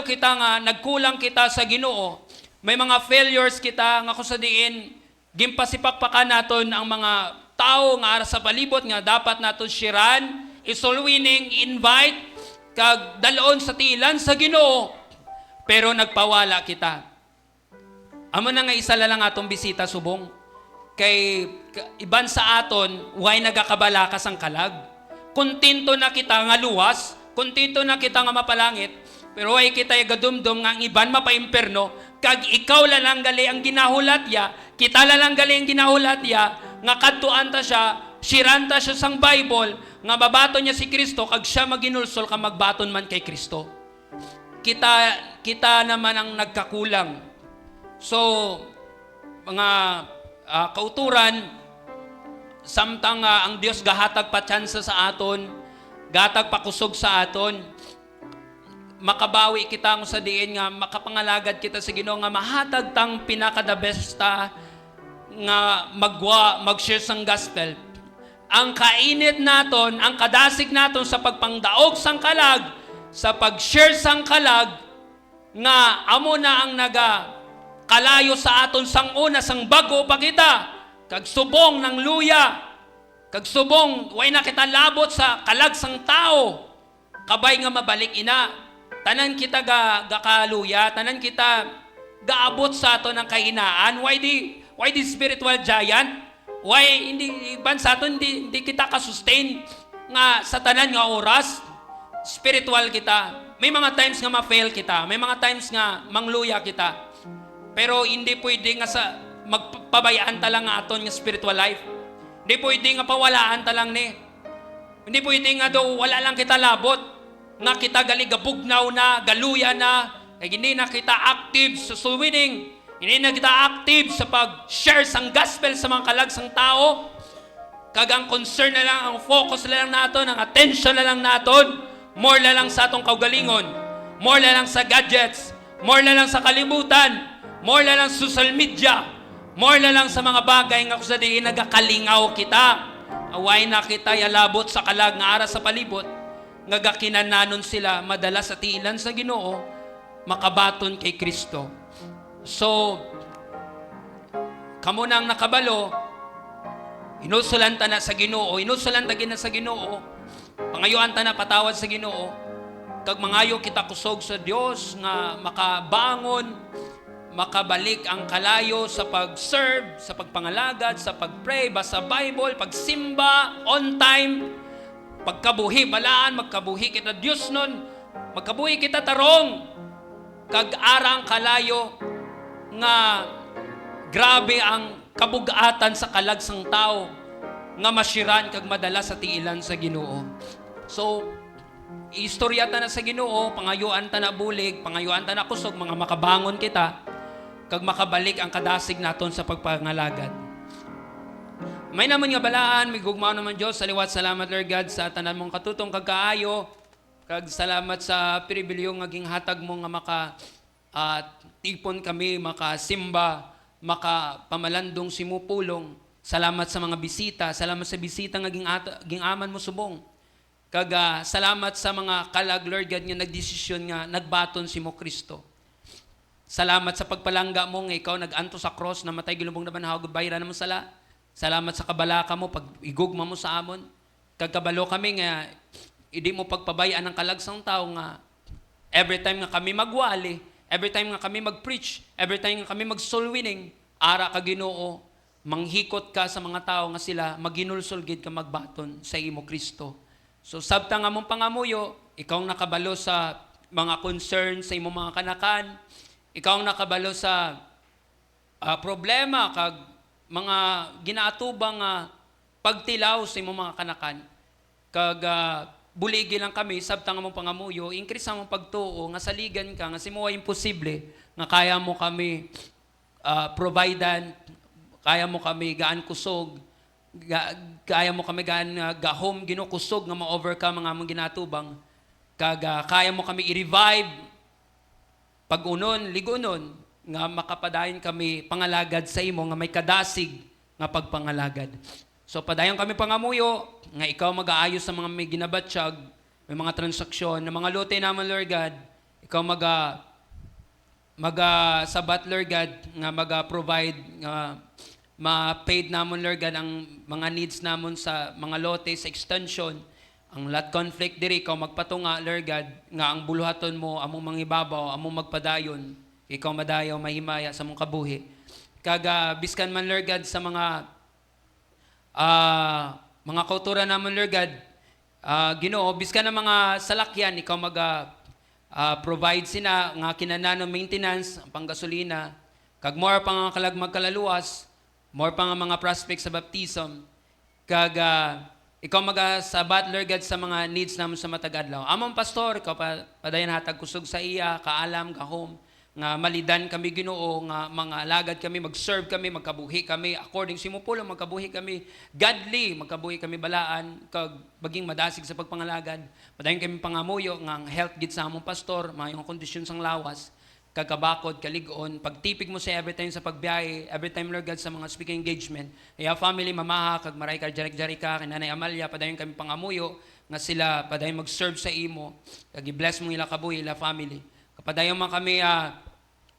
kita nga nagkulang kita sa Ginoo. May mga failures kita nga kusadiin gimpasipakpakan naton ang mga tao nga ara sa palibot nga dapat naton shiran, isol winning, invite kag dalon sa tilan sa Ginoo. Pero nagpawala kita. Amo na nga isa lang atong bisita subong. Kay iban sa aton, way nagakabalakas ang kalag. Kontento na kita nga luwas, kontento na kita nga mapalangit, pero way kita gadumdum nga ang iban mapaimperno, kag ikaw lang gali ang ginahulat ya, kita lang gali ang ginahulat ya, nga kadtuan ta siya, siranta siya sang Bible, nga babaton niya si Kristo, kag siya maginulsol ka magbaton man kay Kristo. Kita naman ang nagkakulang. So, mga kauturan, samtang ang Dios gahatag pa tsansa sa aton, gatag pakusog sa aton, makabawi kita ng sa diin nga makapangalagad kita sa Ginoo nga mahatag tang pinaka-the best nga mag-share sang gospel. Ang kainit naton, ang kadasig naton sa pagpangdaog sang kalag, sa pag-share sang kalag, nga amo na ang kalayo sa aton sang una, sang bago pa kita, kag subong ng luya, kag subong, way na kita labot sa kalag sang tao, kabay nga mabalik ina, tanan kita gakaluya, tanan kita gaabot sa aton ang kahinaan, why the spiritual giant, why hindi ban sa aton, hindi kita kasustain, nga sa tanan nga oras, spiritual kita, may mga times nga ma-fail kita, may mga times nga mangluya kita, pero hindi pwede nga sa magpabayaan talang nga aton nga spiritual life. Hindi pwede nga pawalaan talang ni. Hindi pwede nga daw wala lang kita labot. Nga kita galigabugnaw na, galuya na, kaya hindi na kita active sa soul winning. Hindi na kita active sa pag-share sang gospel sa mga kalagsang tao. Kagang concern na lang, ang focus na lang natin, ang attention na lang natin, more na lang sa atong kaugalingon, more na lang sa gadgets, more na lang sa kalibutan, more na lang sa social media, more na lang sa mga bagay nga kung sa diin nagakalingaw kita. Away na kita yalabot sa kalag nga ara sa palibot, nga gakinananon sila madala sa tiilan sa Ginoo, makabaton kay Kristo. So, kamo nang nakabalo, inusulan ta na sa Ginoo, inusulan ta gina sa Ginoo, pangayuan ta na patawad sa Ginoo, kag mangayo kita kusog sa Dios nga makabangon, makabalik ang kalayo sa pag-serve, sa pagpangalagad, sa pag-pray, basa Bible, pagsimba, on time, pagkabuhi balaan, magkabuhi kita Dios nun, magkabuhi kita tarong, kag arang kalayo nga grabe ang kabugatan sa kalagsang tao nga masyiran kag madala sa tiilan sa Ginoo. So, istorya ta na sa Ginoo, pangayuan ta na bulig, pangayuan ta na kusog, mga makabangon kita, kag makabalik ang kadasig naton sa pagpangalagad. May naman nga balaan, may gugmao naman Diyos, saliwat salamat Lord God sa tanan mong katutong kagkaayo, kag salamat sa pribilyo nga ginhatag mo nga tipon kami, makasimba, makapamalandong simupulong. Salamat sa mga bisita, salamat sa bisita nga gingaman mo subong. Kag salamat sa mga kalag Lord God nga nagdesisyon nga nagbaton si mo Kristo. Salamat sa pagpalangga mo nga ikaw naganto sa cross na matay gilubong na banhaw bayra na mo sala. Salamat sa kabalaka mo pag igugma mo sa amon. Kag kabalo kami nga hindi mo pagpabayaan ang kalagsang tao nga every time nga kami magwali, every time nga kami mag-preach, every time nga kami mag-soul winning, ara ka Ginoo, manghikot ka sa mga tao nga sila maginulsulgid ka magbaton sa imo Kristo. So sabta nga mong pangamuyo, ikaw ang nakabalo sa mga concern sa imo mga kanakan, ikaw ang nakabalo sa problema kag mga ginaatubang pagtilaw sa imo mga kanakan. Kag buligi lang kami, sabta nga mong pangamuyo, increase ang mong pagtuo, nga saligan ka, nga simuwa imposible, nga kaya mo kami providean, kaya mo kami gaan kusog, kaya mo kami gaan gahom ginukusog nga ma-overcome ang among ginatubang, kag kaya mo kami i-revive, pag-unon, ligunon, nga makapadayon kami pangalagad sa imo, nga may kadasig nga pagpangalagad. So padayon kami pangamuyo, nga ikaw mag-aayos sa mga may ginabatsyag, may mga transaksyon, na mga lote naman, Lord God, ikaw sabat, Lord God, nga mag-provide, nga ma-paid namon, Lord God, ang mga needs namon sa mga lote, sa extension, ang lot conflict diri, ikaw magpatunga, Lord God, nga ang buluhaton mo, among mangibabaw, among magpadayon, ikaw madayaw, mahimaya sa mong kabuhi. Kaga, biskan man, Lord God, sa mga kultura naman, Lord God, Ginoo, biskan na mga salakyan, ikaw provide sina nga kinanano maintenance, panggasolina, kag more pa nga kalag magkalaluwas, more pa nga mga prospects sa baptism, kag ikaw sabat, Lord God, sa mga needs naman sa matagadlaw. Among pastor, ikaw padayon hatag kusog sa iya, kaalam, kahom, nga malidan kami Ginoo, nga mga alagad kami, mag-serve kami, magkabuhi kami, according sa imo pulo, magkabuhi kami, godly, magkabuhi kami balaan, kag baging madasig sa pagpangalagad. Padayon kami pangamuyo, nga health gid sa among pastor, mayong kondisyon sang lawas, kagkabakod, kaligon, pagtipig mo sa every time sa pagbiyahe, every time, Lord God, sa mga speaking engagement. Kaya family, mamaha, kag maray ka, jarik-jarik ka, kinanay Amalia, padayon kami pangamuyo, nga sila, padayon mag-serve sa imo, kag i-bless mo ila kabuhi, ila family. Kapadayon man kami,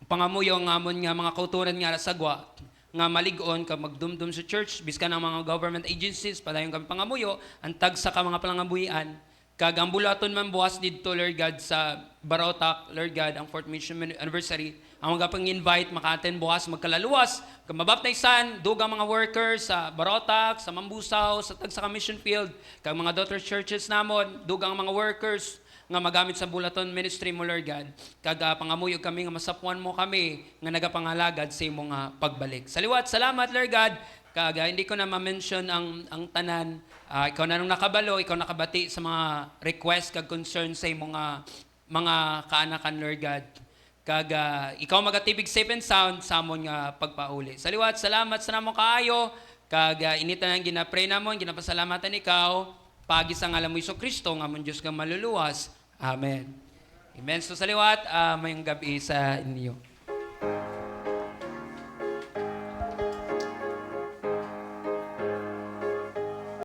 pangamuyo nga amon nga mga kauturan nga sagwa, nga maligon, kag magdumdum sa church, biskan ng mga government agencies, padayon kami pangamuyo, antag sa ka mga palangabuhian, kag ang bulaton man buwas dito, Lord God, sa Barotac, Lord God, ang 4th Mission Anniversary, ang mga pang-invite, maka-attend buwas, magkalaluwas, kag mabaptaysan, dugang mga workers sa Barotac, sa Mambusaw, sa Tagsaka Mission Field, kag mga daughter churches namon, dugang mga workers, nga magamit sa bulaton ministry mo, Lord God. Kag pangamuyog kami, nga masapuan mo kami, nga nagapangalagad sa imong pagbalik. Saliwat, salamat, Lord God, Kaga, hindi ko na ma-mention ang tanan. Ikaw na nung nakabalo, ikaw nakabati sa mga request kag concern sa mga kaanakan, Lord God. Kaga, ikaw magatibig safe and sound sa amon nga pagpauli. Sa liwat, salamat sa namong kaayo. Kaga, inita nang ginapray namon, ginapasalamatan ikaw. Pagi sa ngalan mo Iso Kristo, nga mong Diyos kang maluluwas. Amen. Amen. So sa liwat, mayong gabi sa inyo.